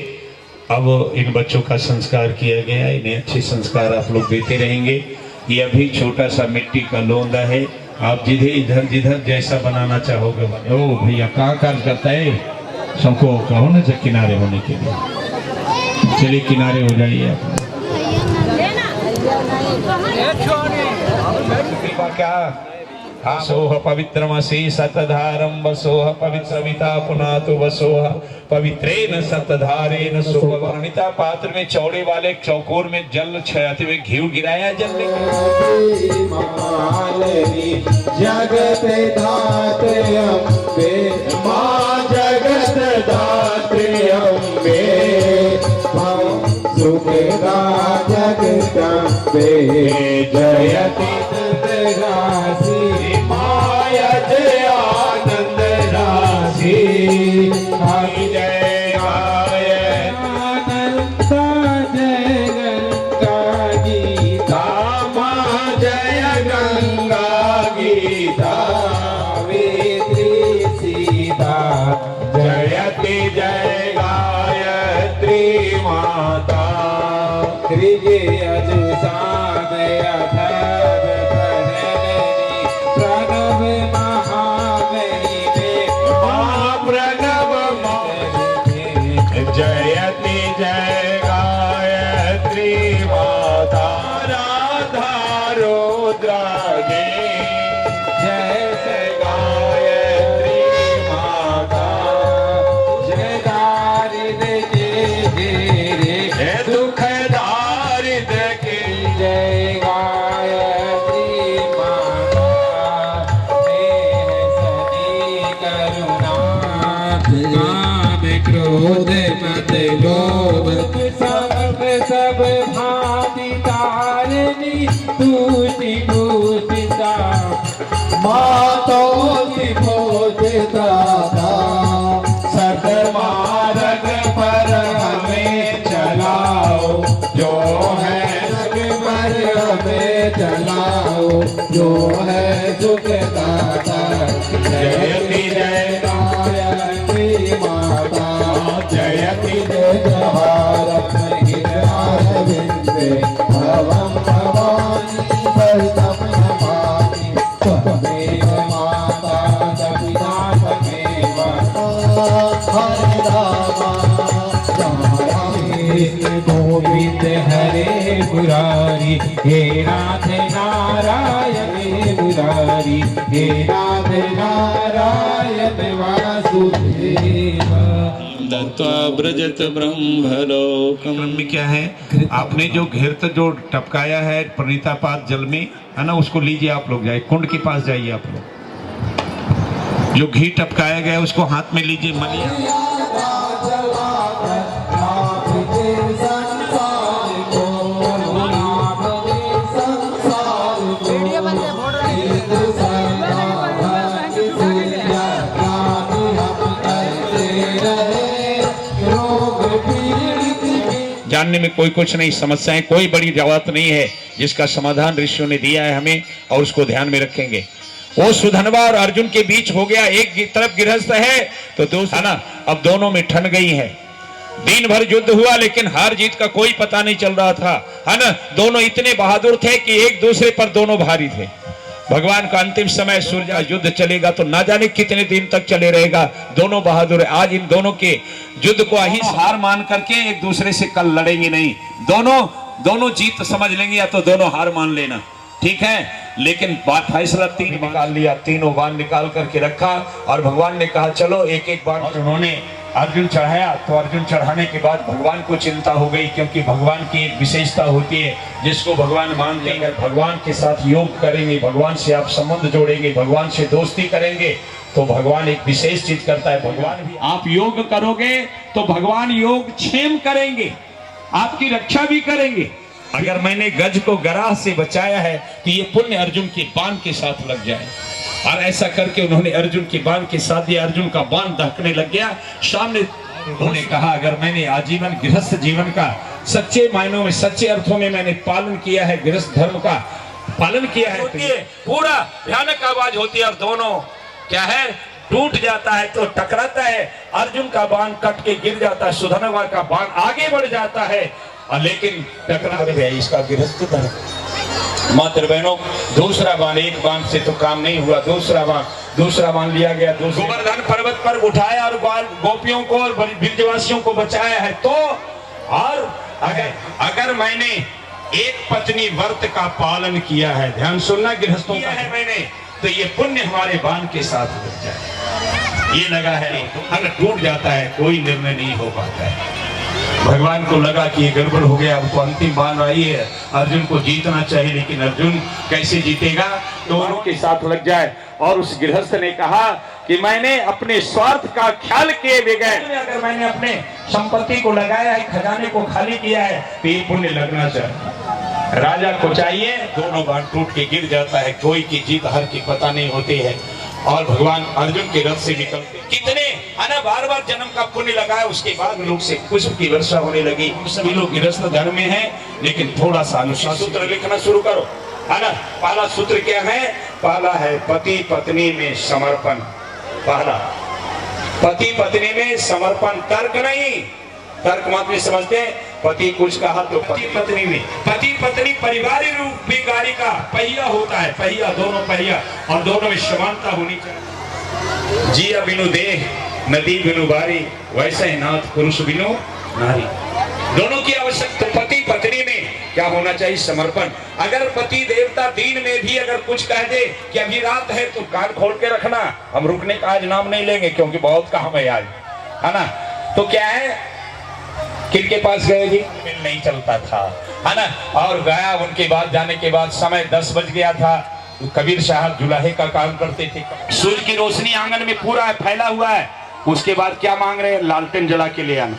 अब इन बच्चों का संस्कार किया गया, इन्हें अच्छे संस्कार आप लोग देते रहेंगे। ये अभी छोटा सा मिट्टी का लोंदा है, आप इधर जिधर जैसा बनाना चाहोगे बने। ओ भैया कहाँ कार्य करता है, सबको कहो ना किनारे होने के लिए। चलिए किनारे हो जाइए आप। क्या वसोह पवित्रमसि सतधारं वसोह पवित्रमिता पुनातु वसोह पवित्रेण सतधारेण सुवर्णिता। पात्र में चौड़े वाले चौकोर में जल छाते हुए घी गिराया। जल जगत दात्री अम्बे, मां जगत दात्री अम्बे। सुखदा जगदम्बे जयति राशि, माया जय आनंद राशि। हरि जय आय आनंद जय गंगा गीता, मां जय गंगा गीता। वेत्री सीता जयति जय गायत्री माता। जयति जय गायत्री माता। राधा रुद्रागे जय जय गायत्री माता। जय दारिद जय दुख दारिद की जय गायत्री माता। सदी करुणा क्रोध मत लोभ सब भांति तारिणी तुष्टि भूषिता। मातो भोजता सतमार्ग पर हमें चलाओ, जो है सुख पर हमें चलाओ, जो है सुख दाता। जयति जय गायत्री माता। जयति जय भारत गिरविंदे भवम भवानी सहितम नमामि त्वमेव माता। मुरारी, हे नाथ नारायण मुरारी, हे नाथ नारायण वासुदेव। दत्वा ब्रजत ब्रह्मलोकम में क्या है, आपने जो घृत जो टपकाया है प्रणीतापात जल में है ना, उसको लीजिए आप लोग, जाए कुंड के पास जाइए आप लोग, जो घी टपकाया गया उसको हाथ में लीजिए, मलिए। जानने में कोई कुछ नहीं, समस्याएं कोई बड़ी बात नहीं है, जिसका समाधान ऋषियों ने दिया है हमें और उसको ध्यान में रखेंगे। वो सुधनवा और अर्जुन के बीच हो गया, एक तरफ गृहस्थ है तो दूसरा ना, अब दोनों में ठन गई है। दिन भर युद्ध हुआ लेकिन हार जीत का कोई पता नहीं चल रहा था, है ना। दोनों इतने बहादुर थे कि एक दूसरे पर दोनों भारी थे। भगवान का अंतिम समय सूर्य युद्ध चलेगा तो ना जाने कितने दिन तक चले रहेगा, दोनों बहादुर है। आज इन दोनों के युद्ध को ही हार मान करके एक दूसरे से कल लड़ेंगे नहीं, दोनों जीत समझ लेंगे या तो दोनों हार मान लेना, ठीक है। लेकिन बात फैसला तीन निकाल लिया, तीनों बाण निकाल करके रखा और भगवान ने कहा चलो एक एक बाण। उन्होंने अर्जुन चढ़ाया तो अर्जुन चढ़ाने के बाद भगवान को चिंता हो गई, क्योंकि भगवान की एक विशेषता होती है जिसको भगवान मानते हैं। अगर भगवान के साथ योग करेंगे, भगवान से आप संबंध जोड़ेंगे, भगवान से दोस्ती करेंगे तो भगवान एक विशेष चीज करता है। भगवान भी आप योग करोगे तो भगवान योग क्षेम करेंगे, आपकी रक्षा भी करेंगे। अगर मैंने गज को गराह से बचाया है तो ये पुण्य अर्जुन के बाण के साथ लग जाए। और ऐसा करके उन्होंने अर्जुन के बाण के साथ दिया, अर्जुन का बाण दहकने लग गया सामने। उन्होंने कहा अगर मैंने आजीवन गृहस्थ जीवन का सच्चे मायनों में, सच्चे अर्थों में मैंने पालन किया है, गृहस्थ धर्म का पालन किया है, पूरा भयानक आवाज होती है और दोनों क्या है टूट जाता है तो टकराता है। अर्जुन का बाण कट के गिर जाता है, सुधनवा का बाण आगे बढ़ जाता है और लेकिन टकरा गया इसका गृहस्थ धर्म। मात्र बहनों, दूसरा बाण, एक बाण से तो काम नहीं हुआ, दूसरा बाण लिया गया, गोवर्धन पर्वत पर उठाया और गोपियों को और ब्रजवासियों को बचाया है। तो और अगर मैंने एक पत्नी व्रत का पालन किया है, ध्यान सुनना गृहस्थों का है मैंने, तो ये पुण्य हमारे बाण के साथ लग जाए। ये लगा है, अगर टूट जाता है कोई निर्णय नहीं हो पाता है। भगवान को लगा कि ये गड़बड़ हो गया, अब तो अंतिम बाण आई है, अर्जुन को जीतना चाहिए, लेकिन अर्जुन कैसे जीतेगा, दोनों के साथ लग जाए। और उस गृहस्थ ने कहा कि मैंने अपने स्वार्थ का ख्याल किए बगैर अगर मैंने अपने संपत्ति को लगाया है, खजाने को खाली किया है, तो ये पुण्य लगना चाहिए। राजा को चाहिए, दोनों बाण टूट के गिर जाता है, कोई की जीत हार की पता नहीं होती है। और भगवान अर्जुन के रथ से निकलते कितने है बार बार जन्म का पुण्य लगाया, उसके बाद लोग से पुष्प की वर्षा होने लगी। सभी लोग गृहस्थ धर्म में हैं, लेकिन थोड़ा सा अनुशासन सूत्र लिखना शुरू करो, है ना। पहला सूत्र क्या है? पहला है पति पत्नी में समर्पण। पहला पति पत्नी में समर्पण, तर्क नहीं, तर्क मत में समझते हैं। पति कुछ कहा तो पति पत्नी में, पति पत्नी पारिवारिक रूप भी गाड़ी का पहिया होता है, पहिया दोनों पहिया, और दोनों में समानता होनी चाहिए। जिया बिनु देह नदी बिनु बारी, वैसे ही नाथ पुरुष बिनु नारी, दोनों की आवश्यकता। पति पत्नी में क्या होना चाहिए? समर्पण। अगर पति देवता दिन में भी अगर कुछ कह दे कि अभी रात है तो कान खोल के रखना, हम रुकने का आज नाम नहीं लेंगे क्योंकि बहुत काम है आज, है ना। तो क्या है, किनके पास गए जी? मिल नहीं चलता था, है ना। और गया, उनके बाद जाने के बाद समय 10 बज गया था। तो कबीर साहब जुलाहे का काम करते थे। सूर्य की रोशनी आंगन में पूरा फैला हुआ है, उसके बाद क्या मांग रहे हैं? लालटेन जला के ले आना।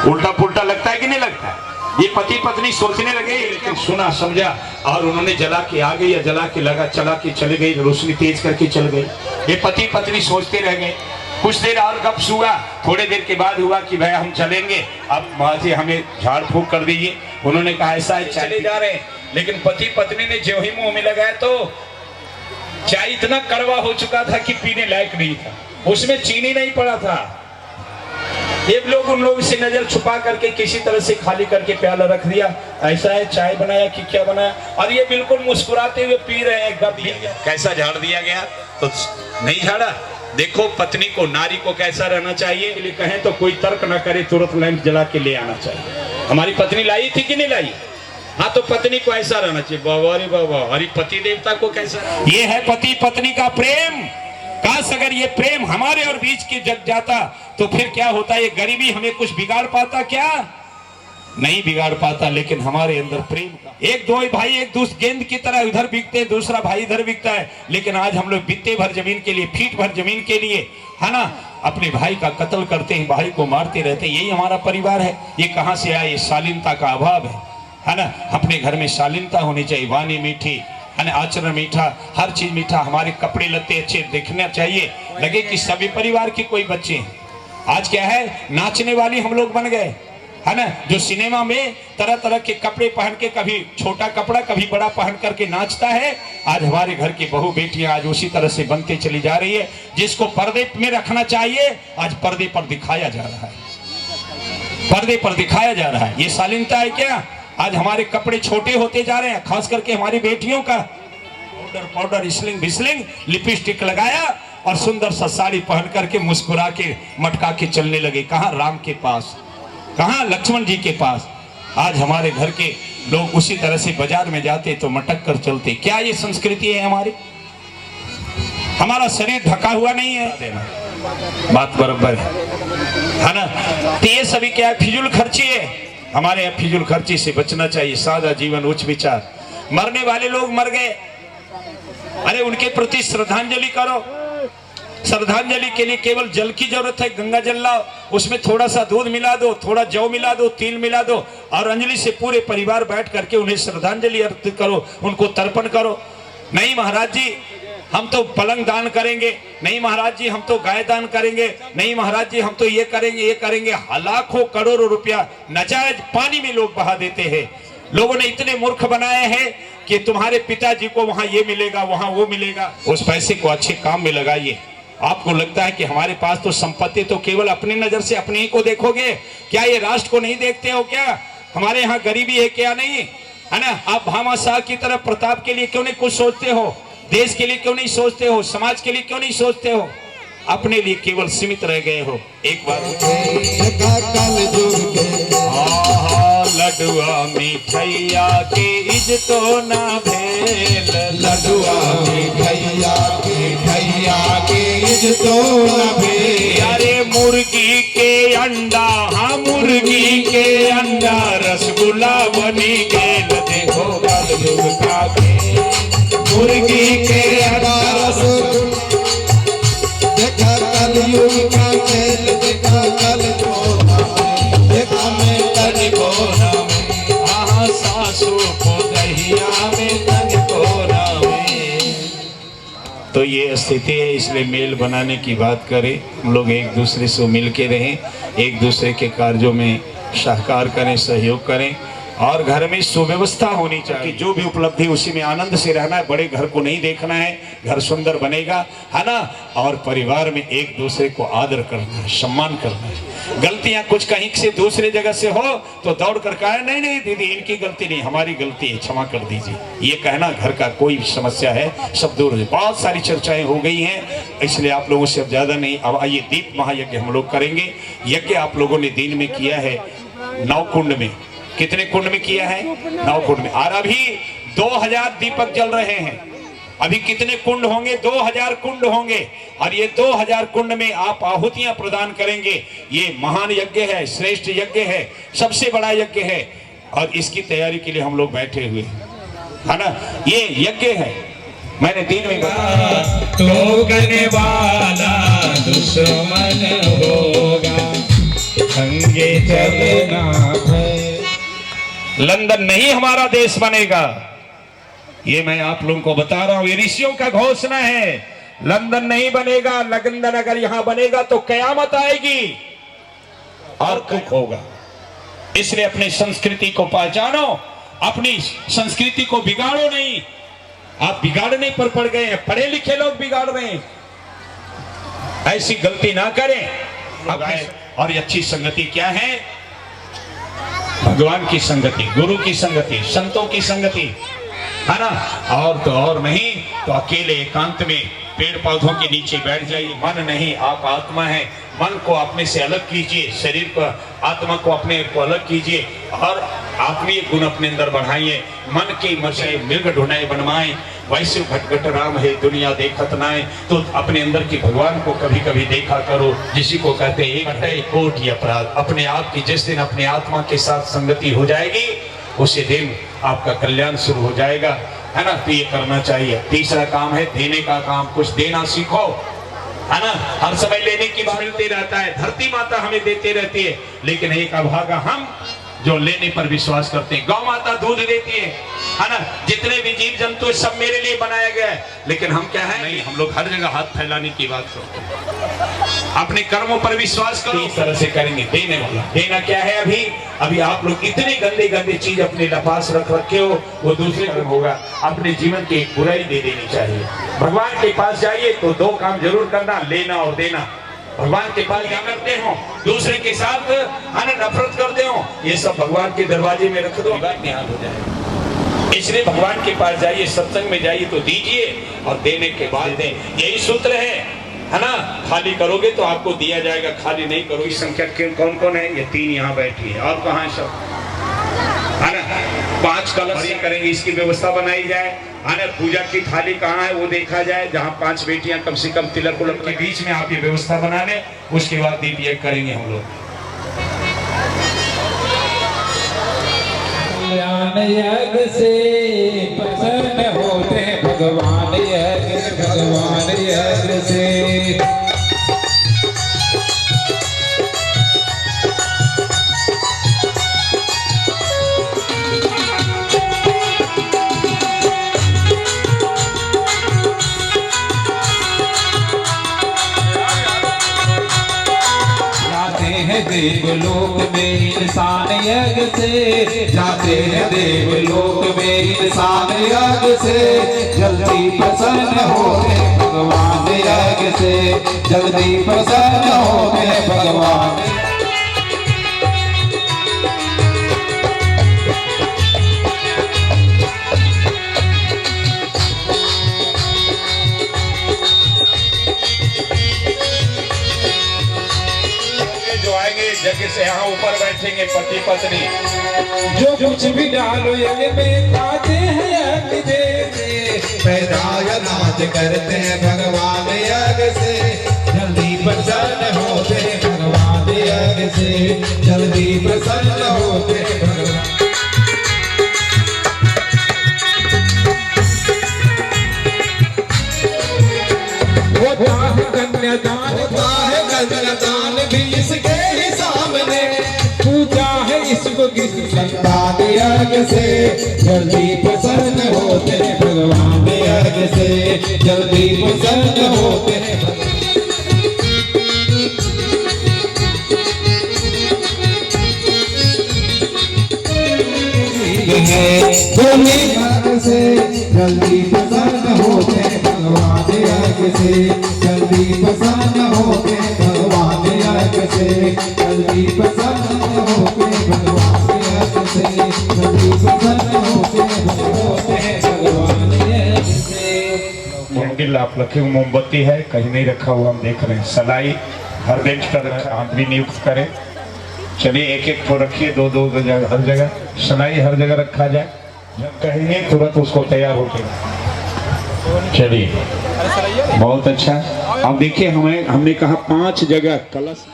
उल्टा पुल्टा लगता है कि नहीं लगता है? ये पति पत्नी सोचने लगे, लेकिन सुना समझा और उन्होंने जला के आ गई या जला के लगा, चला के चले गई, रोशनी तेज करके चल गई। ये पति पत्नी सोचते रह गए। कुछ देर और गप्स हुआ, थोड़े देर के बाद हुआ कि भाई हम चलेंगे, अब वहां से हमें झाड़ फूक कर दीजिए। उन्होंने कहा ऐसा है, चले जा रहे हैं। लेकिन पति पत्नी ने जो ही मुंह में लगाया तो चाय इतना कड़वा हो चुका था कि पीने लायक नहीं था, उसमें चीनी नहीं पड़ा था। एक लोग उन लोगों से नजर छुपा करके किसी तरह से खाली करके प्याला रख दिया, ऐसा है चाय बनाया कि क्या बनाया, और ये बिल्कुल मुस्कुराते हुए पी रहे हैं। गप कैसा झाड़ दिया गया? तो नहीं झाड़ा। देखो पत्नी को, नारी को कैसा रहना चाहिए, कहें तो कोई तर्क ना करे, तुरंत लैंप जला के ले आना चाहिए। हमारी पत्नी लाई थी कि नहीं लाई? हाँ, तो पत्नी को ऐसा रहना चाहिए। बाबा रे बाबा, अरे पति देवता को कैसा, ये है पति पत्नी का प्रेम। काश अगर ये प्रेम हमारे और बीच के जग जाता तो फिर क्या होता? ये गरीबी हमें कुछ बिगाड़ पाता क्या? नहीं बिगाड़ पाता, लेकिन हमारे अंदर प्रेम का। एक दो भाई एक दूसरे गेंद की तरह इधर बिकते हैं, दूसरा भाई इधर बिकता है, लेकिन आज हम लोग बित्ते भर जमीन के लिए, फीट भर जमीन के लिए, है ना, अपने भाई का कत्ल करते हैं, भाई को मारते रहते हैं। यही हमारा परिवार है। ये कहां से आया? ये शालीनता का अभाव है ना। अपने घर में शालीनता होनी चाहिए, वाणी मीठी, है ना, आचरण मीठा, हर चीज मीठा, हमारे कपड़े लत्ते अच्छे दिखने चाहिए, लगे कि सभी परिवार के कोई बच्चे हैं। आज क्या है, नाचने वाली हम लोग बन गए, है ना, जो सिनेमा में तरह तरह के कपड़े पहन के, कभी छोटा कपड़ा कभी बड़ा पहन करके नाचता है। आज हमारे घर की बहू बेटियां आज उसी तरह से बनते चली जा रही है। जिसको पर्दे में रखना चाहिए आज पर्दे पर दिखाया जा रहा है, पर्दे पर दिखाया जा रहा है। ये शालीनता है क्या? आज हमारे कपड़े छोटे होते जा रहे हैं, खास करके हमारी बेटियों का। पाउडर स्लिंग बिस्लिंग लिपस्टिक लगाया और सुंदर सा साड़ी पहन करके मुस्कुरा के मटका के चलने लगे। कहाँ? राम के पास, कहाँ? लक्ष्मण जी के पास। आज हमारे घर के लोग उसी तरह से बाजार में जाते तो मटक कर चलते। क्या ये संस्कृति है हमारी? हमारा शरीर ढका हुआ नहीं है, बात बराबर है ना। तो ये सभी क्या है? फिजूल खर्ची है। हमारे यहाँ फिजूल खर्ची से बचना चाहिए। सादा जीवन, उच्च विचार। मरने वाले लोग मर गए, अरे उनके प्रति श्रद्धांजलि करो। श्रद्धांजलि के लिए केवल जल की जरूरत है। गंगा जल लाओ, उसमें थोड़ा सा दूध मिला दो, थोड़ा जौ मिला दो, तिल मिला दो, और अंजलि से पूरे परिवार बैठ करके उन्हें श्रद्धांजलि अर्पित करो, उनको तर्पण करो। नहीं महाराज जी हम तो पलंग दान करेंगे, नहीं महाराज जी हम तो गाय दान करेंगे, नहीं महाराज जी हम तो ये करेंगे ये करेंगे। लाखों करोड़ों रुपया नाजायज पानी में लोग बहा देते हैं। लोगों ने इतने मूर्ख बनाए हैं कि तुम्हारे पिताजी को वहां ये मिलेगा, वहां वो मिलेगा। उस पैसे को अच्छे काम में लगाइए। आपको लगता है कि हमारे पास तो संपत्ति, तो केवल अपनी नजर से अपने ही को देखोगे क्या? ये राष्ट्र को नहीं देखते हो क्या? हमारे यहाँ गरीबी है क्या? नहीं है ना। आप भामाशाह की तरह प्रताप के लिए क्यों नहीं कुछ सोचते हो? देश के लिए क्यों नहीं सोचते हो? समाज के लिए क्यों नहीं सोचते हो? अपने लिए केवल सीमित रह गए हो। एक बार लडुआ मिठैया के इज्जतो ना भेल, लडुआ मिठैया के इज्जतो ना भेल। अरे मुर्गी के अंडा, हाँ मुर्गी के अंडा रसगुल्ला बनी गेल। देखो कलयुग का खेल, मुर्गी के अंडा रसगुल्ला, देखा कलयुग का खेल, देखा कलयुग देखा में तनिको रामे, आहा सासू को दहिया में तनिको रामे। तो ये स्थिति है, इसलिए मेल बनाने की बात करें। हम लोग एक दूसरे से मिल के रहें, एक दूसरे के कार्यों में सहकार करें, सहयोग करें, और घर में सुव्यवस्था होनी चाहिए। जो भी उपलब्धि उसी में आनंद से रहना है। बड़े घर को नहीं देखना है, घर सुंदर बनेगा, है ना। और परिवार में एक दूसरे को आदर करना है, सम्मान करना है। गलतियां कुछ कहीं से दूसरे जगह से हो तो दौड़ कर कहा नहीं नहीं दीदी इनकी गलती नहीं, हमारी गलती है, क्षमा कर दीजिए। ये कहना घर का कोई समस्या है सब दूर हो जाए। बहुत सारी चर्चाएं हो गई हैं, इसलिए आप लोगों से अब ज्यादा नहीं। अब आइए दीप महायज्ञ हम लोग करेंगे। यज्ञ आप लोगों ने दिन में किया है 9 कुंड में। कितने कुंड में किया है? 9 कुंड में। और अभी 2000 दीपक जल रहे हैं। अभी कितने कुंड होंगे? 2000 कुंड होंगे। और ये 2000 कुंड में आप आहुतियां प्रदान करेंगे। ये महान यज्ञ है, श्रेष्ठ यज्ञ है, सबसे बड़ा यज्ञ है। और इसकी तैयारी के लिए हम लोग बैठे हुए है ना। ये यज्ञ है, मैंने दिन में तो करने वाला दुश्मन होगा, संगे चलना है। लंदन नहीं हमारा देश बनेगा, ये मैं आप लोगों को बता रहा हूं। ये ऋषियों का घोषणा है। लंदन नहीं बनेगा। लंदन अगर यहां बनेगा तो कयामत आएगी और दुख होगा। इसलिए अपनी संस्कृति को पहचानो, अपनी संस्कृति को बिगाड़ो नहीं। आप बिगाड़ने पर पड़ गए हैं, पढ़े लिखे लोग बिगाड़ रहे हैं। ऐसी गलती ना करें। और ये अच्छी संगति क्या है? भगवान की संगति, गुरु की संगति, संतों की संगति, है ना। और तो और नहीं तो अकेले एकांत में पेड़ पौधों के नीचे बैठ जाइए। मन नहीं, आप आत्मा है। मन को अपने से अलग कीजिए, शरीर पर आत्मा को अपने को अलग कीजिए और आत्मीय गुण अपने अंदर बढ़ाइए। मन की मर्जी मृग ढूंढाए बनवाए, वैसे घट राम है दुनिया देखत नाए। तो अपने अंदर की भगवान को कभी कभी देखा करो। जिसी को कहते हैं एक घटे कोटि अपराध। अपने आप की जिस दिन अपने आत्मा के साथ संगति हो जाएगी उसी दिन आपका कल्याण शुरू हो जाएगा, है ना। तो ये करना चाहिए। तीसरा काम है देने का काम। कुछ देना सीखो, है ना। हर समय लेने की बात मिलती रहता है, धरती माता हमें देती रहती है, लेकिन एक अभागा हम जो लेने पर विश्वास करते हैं। गौ माता दूध देती है ना। जितने भी जीव जंतु सब मेरे लिए बनाया गया है, लेकिन हम क्या है नहीं, हम लोग हर जगह हाथ फैलाने की बात करते हैं। अपने कर्मों पर विश्वास करो, इस तरह से करेंगे। देने वाला देना क्या है? अभी आप लोग इतने गंदे गंदे चीज अपने पास रखे हो, वो दूसरे को होगा। अपने जीवन की एक बुराई दे देनी चाहिए। भगवान के पास जाइए तो दो काम जरूर करना, लेना और देना। भगवान के पास क्या करते हो? दूसरे के साथ नफरत करते हो, ये सब भगवान के दरवाजे में रख दो, बात निहाल हो जाएगा। इसलिए भगवान के पास जाइए, सत्संग में जाइए तो दीजिए और देने के बाद दें। यही सूत्र है ना। खाली करोगे तो आपको दिया जाएगा, खाली नहीं करोगे। संख्या कौन कौन है? ये 3 यहाँ बैठी है, और कहाँ है सब, है ना। 5 कलश करेंगे, इसकी व्यवस्था बनाई जाए, है ना। पूजा की थाली कहाँ है वो देखा जाए, जहाँ 5 बेटियां कम से कम तिलक उलक के बीच में आप ये व्यवस्था बना लें। उसके बाद दीप यज्ञ करेंगे हम लोग। कल्याण यज्ञ से प्रसन्न होते भगवान यज्ञ से। देवलोक में इंसान यज्ञ से, जाते हैं देवलोक में इंसान यज्ञ से। जल्दी प्रसन्न हो गए भगवान यज्ञ से, जल्दी प्रसन्न हो गए भगवान। यज्ञ से यहाँ ऊपर बैठेंगे पति पत्नी, जो कुछ भी डालो यज्ञ में खाते हैं यज्ञ देते, पैदाया नाच करते हैं भगवान यज्ञ से। जल्दी प्रसन्न होते भगवान यज्ञ से, जल्दी प्रसन्न होते भगवान। होता है कन्यादान भी इसके ही सामने, पूजा है इसको किसी संतान यज्ञ से। जल्दी प्रसन्न होते भगवान यज्ञ से, जल्दी प्रसन्न होते से। जल्दी प्रसन्न होते भगवान यज्ञ से, जल्दी प्रसन्न होते भगवान यज्ञ से, जल्दी प्रसन्न होते भगवान यज्ञ से, जल्दी प्रसन्न होते भगवान यज्ञ से। मंदिर आप रखे हुए मोमबत्ती है, कहीं नहीं रखा हुआ हम देख रहे हैं। सलाई हर बेंच पर आदमी नियुक्त करें। चलिए एक एक को रखिए, दो जगह हर जगह सलाई हर जगह रखा जाए। जब कहेंगे तुरंत उसको तैयार होके। चलिए बहुत अच्छा। अब देखिए हमने कहा 5 जगह कलश।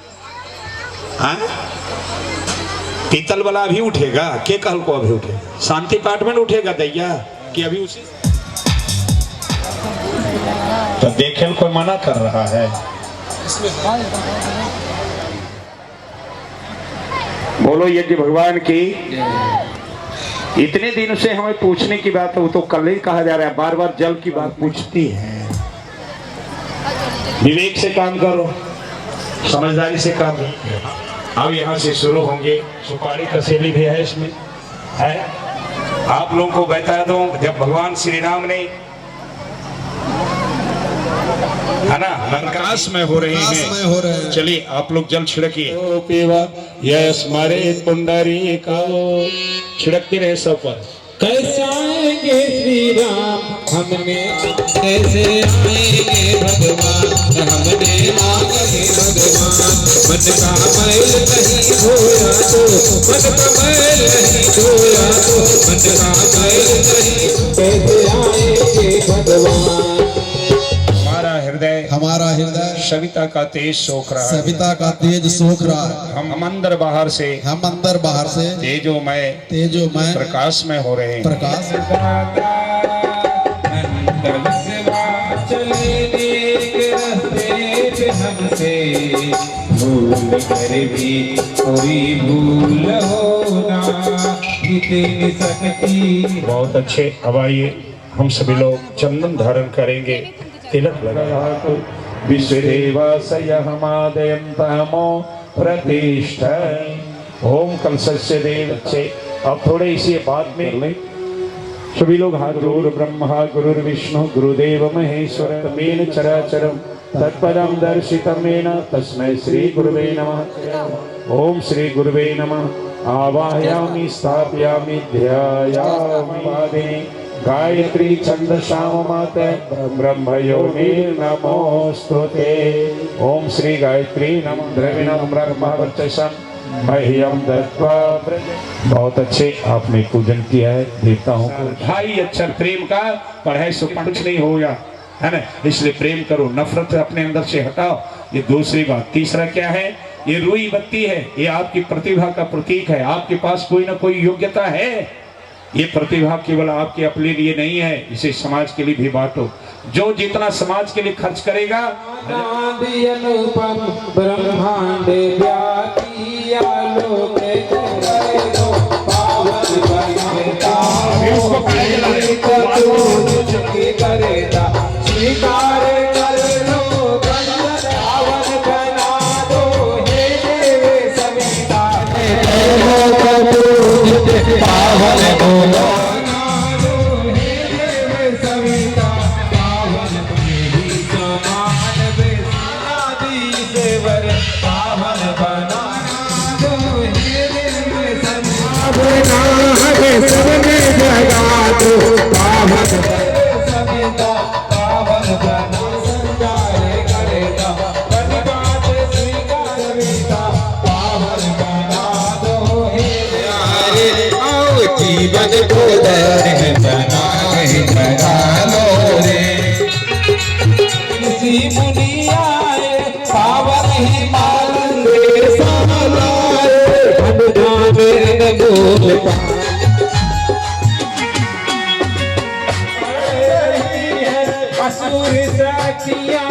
पीतल वाला अभी उठेगा के कल को अभी उठेगा? शांति पाठ में उठेगा दैया कि अभी उसी? तो देखे कोई मना कर रहा है। बोलो यज्ञ भगवान की। इतने दिन से हमें पूछने की बात है, वो तो कल ही कहा जा रहा है। बार बार जल की बात पूछती है। विवेक से काम करो, समझदारी से काम करो। अब यहाँ से शुरू होंगे। सुपारी कसेली भी है इसमें, है। आप लोगों को बता दूं, जब भगवान श्री राम ने, है ना, लंकास में हो रहे हैं। चलिए आप लोग जल छिड़किए। यस मारे पुंडरी का छिड़कते रहे सब पर। कैसे आएंगे श्री राम हमने कैसे आएंगे भगवान हमने मांगे भगवान मन का मैल नहीं धोया तो मन का मैल नहीं धोया तो मन का मैल नहीं कैसे आएंगे भगवान। हमारा हृदय सविता का तेज सोख रहा है, सविता का तेज सोख रहा है। हम अंदर बाहर से तेजोमय प्रकाश में हो रहे हैं। प्रकाश हमसे भूल कर भी कोई भूल होना इतनी शक्ति। बहुत अच्छे। अब आइए हम सभी लोग चंदन धारण करेंगे, तिलक लगा विश्वदेवासय हमादयन्तमो प्रतिष्ठा। ओम कलशस्य देवस्य। अब थोड़े इसी बात में लें सभी लोग हाथ। गुरु ब्रह्मा गुरु विष्णु गुरुदेव महेश्वर तमेन चराचरम तत्पदम दर्शितम येन तस्मै श्री गुरुवे नमः। ओम श्री गुरुवे नमः। आवाहयामि स्थापयामि ध्यायामि पादे गायत्री छंदसाम माते ब्रह्मयोनिर्नमोस्तुते। ओम श्री गायत्री नमः द्रविणं ब्रह्मवर्चसं मह्यं दत्त्वा व्रज। बहुत अच्छे, आपने पूजन किया है देवताओं को। ढाई अक्षर प्रेम का पढ़ाई सो कुछ नहीं होगा, है ना। इसलिए प्रेम करो, नफरत अपने अंदर से हटाओ। ये दूसरी बात। तीसरा क्या है? ये रुई बत्ती है, ये आपकी प्रतिभा का प्रतीक है। आपके पास कोई ना कोई योग्यता है। ये प्रतिभा केवल आपके अपने लिए नहीं है, इसे समाज के लिए भी बांटो। जो जितना समाज के लिए खर्च करेगा अनुपम ब्रह्मांड व्यापी आलोके करेगा पावन बनता करेगा स्वीकार कर लो पावन बना दो हे देव सविता पावन बोलो जीवन को दर्द बना लो रे। किसी मुनि आए पावन ही पालन रे समाए हम जाने बोल असुर साखियां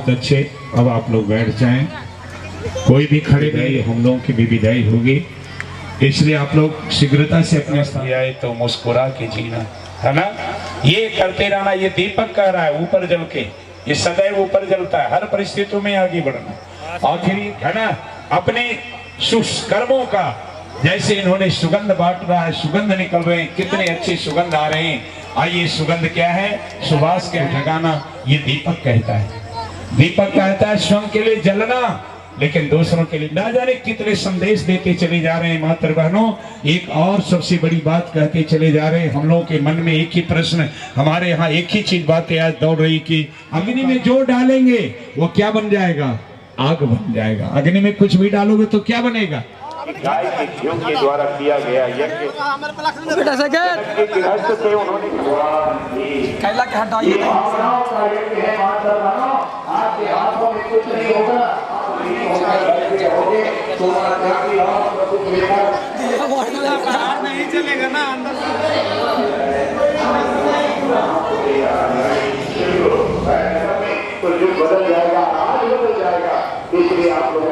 अच्छे। अब आप लोग बैठ जाएं, कोई भी खड़े नहीं, हम लोगों की भी विदाई होगी, इसलिए आप लोग शीघ्रता से अपने स्थान आए तो मुस्कुरा के जीना, है ना। ये करते रहना। ये दीपक कह रहा है ऊपर जल के, ये सदैव ऊपर जलता है, हर परिस्थितियों में आगे बढ़ना। आखिर है ना अपने सुकर्मों का, जैसे इन्होंने सुगंध बांट रहा है, सुगंध निकल रहे हैं, कितने अच्छे सुगंध आ रहे हैं। आइए सुगंध क्या है? सुवास क्या जगाना, ये दीपक कहता है। दीपक कहता है स्वयं के लिए जलना, लेकिन दूसरों के लिए ना जाने कितने संदेश देते चले जा रहे हैं। मात्र बहनों, एक और सबसे बड़ी बात कहते चले जा रहे हैं। हम लोगों के मन में एक ही प्रश्न, हमारे यहाँ एक ही चीज बातें आज दौड़ रही कि अग्नि में जो डालेंगे वो क्या बन जाएगा? आग बन जाएगा। अग्नि में कुछ भी डालोगे तो क्या बनेगा? गाय के घी के द्वारा किया गया यज्ञ कैला के हटाइए नहीं चलेगा ना अंदर तो जो बदल जाएगा, आज बदल जाएगा। इसलिए आप लोग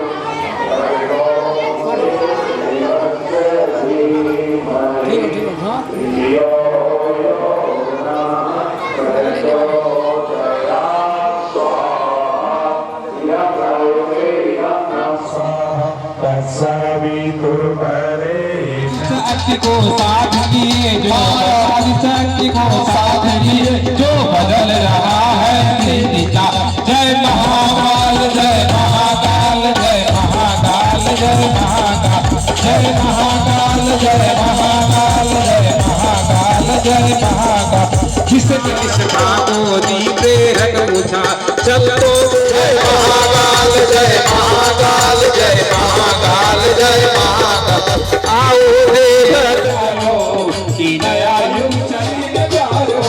शक्ति को साथ लिए जो शक्ति को साथ लिए जो बदल रहा है दिशा। जय महाकाल जय महाकाल जय महाकाल जय महाकाल जय महाकाल जय महाकाल जय महाकाल जय महाकाल। किस किसका मोदी प्रेरक उठा चल तो जय महाकाल जय महाकाल जय महाकाल जय महाकाल। आओ रे बचाओ कि नया युग चले जाओ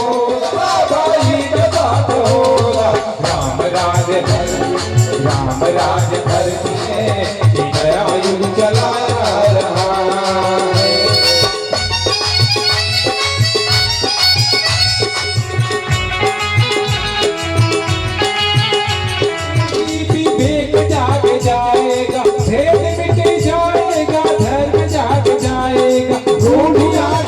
भाई बता दो। राम राज धरती है कि नया युग चलाया रहा है। विवेक जाग जाएगा भेद मिट जाएगा धर्म जाग जाएगा रूठ जाग।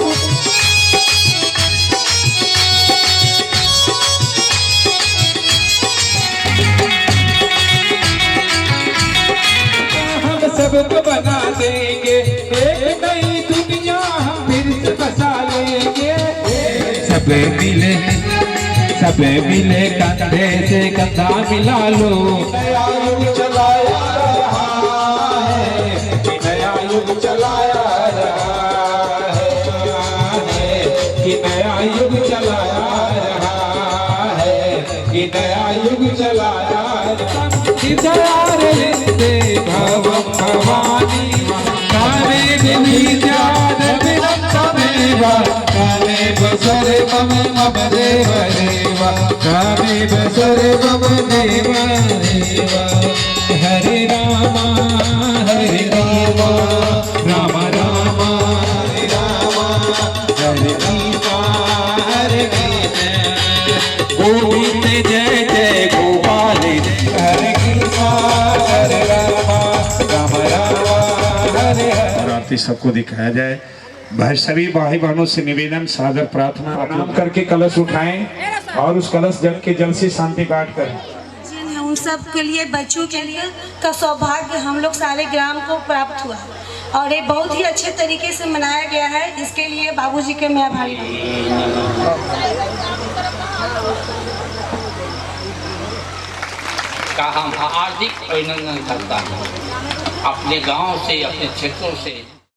हम सबको बना देंगे एक नई दुनिया हम फिर से बसा लेंगे। सब मिले कंधे से कंधा मिला लो। नया युग चलाया रहा है नया युग चलाया रहा है कि नया युग चलाया रहा है कि नया युग चलाया रहा। भवानी काले देवी जाद विरंतमेवा काले बसर मम मम देव देवा काले बसर मम देव देवा। हरे राम राम राम हरे राम हरे कृष्ण हरे कृष्ण गोविंद जय जय गोपाल हरे कृष्ण हरे राम राम राम हरे हरे। और आरती सबको दिखाया जाए। भाई सभी भाई बहनों से निवेदन सादर प्रार्थना प्रणाम करके कलश उठाएं और उस कलश जल के जल से शांति पाठ करें। उन सब के लिए बच्चों के लिए का सौभाग्य हम लोग सारे ग्राम को प्राप्त हुआ और ये बहुत ही अच्छे तरीके से मनाया गया है। इसके लिए बाबूजी के मैं आभारी हूँ। का हम हार्दिक अभिनंदन करता हूँ अपने गांव से अपने क्षेत्रों से।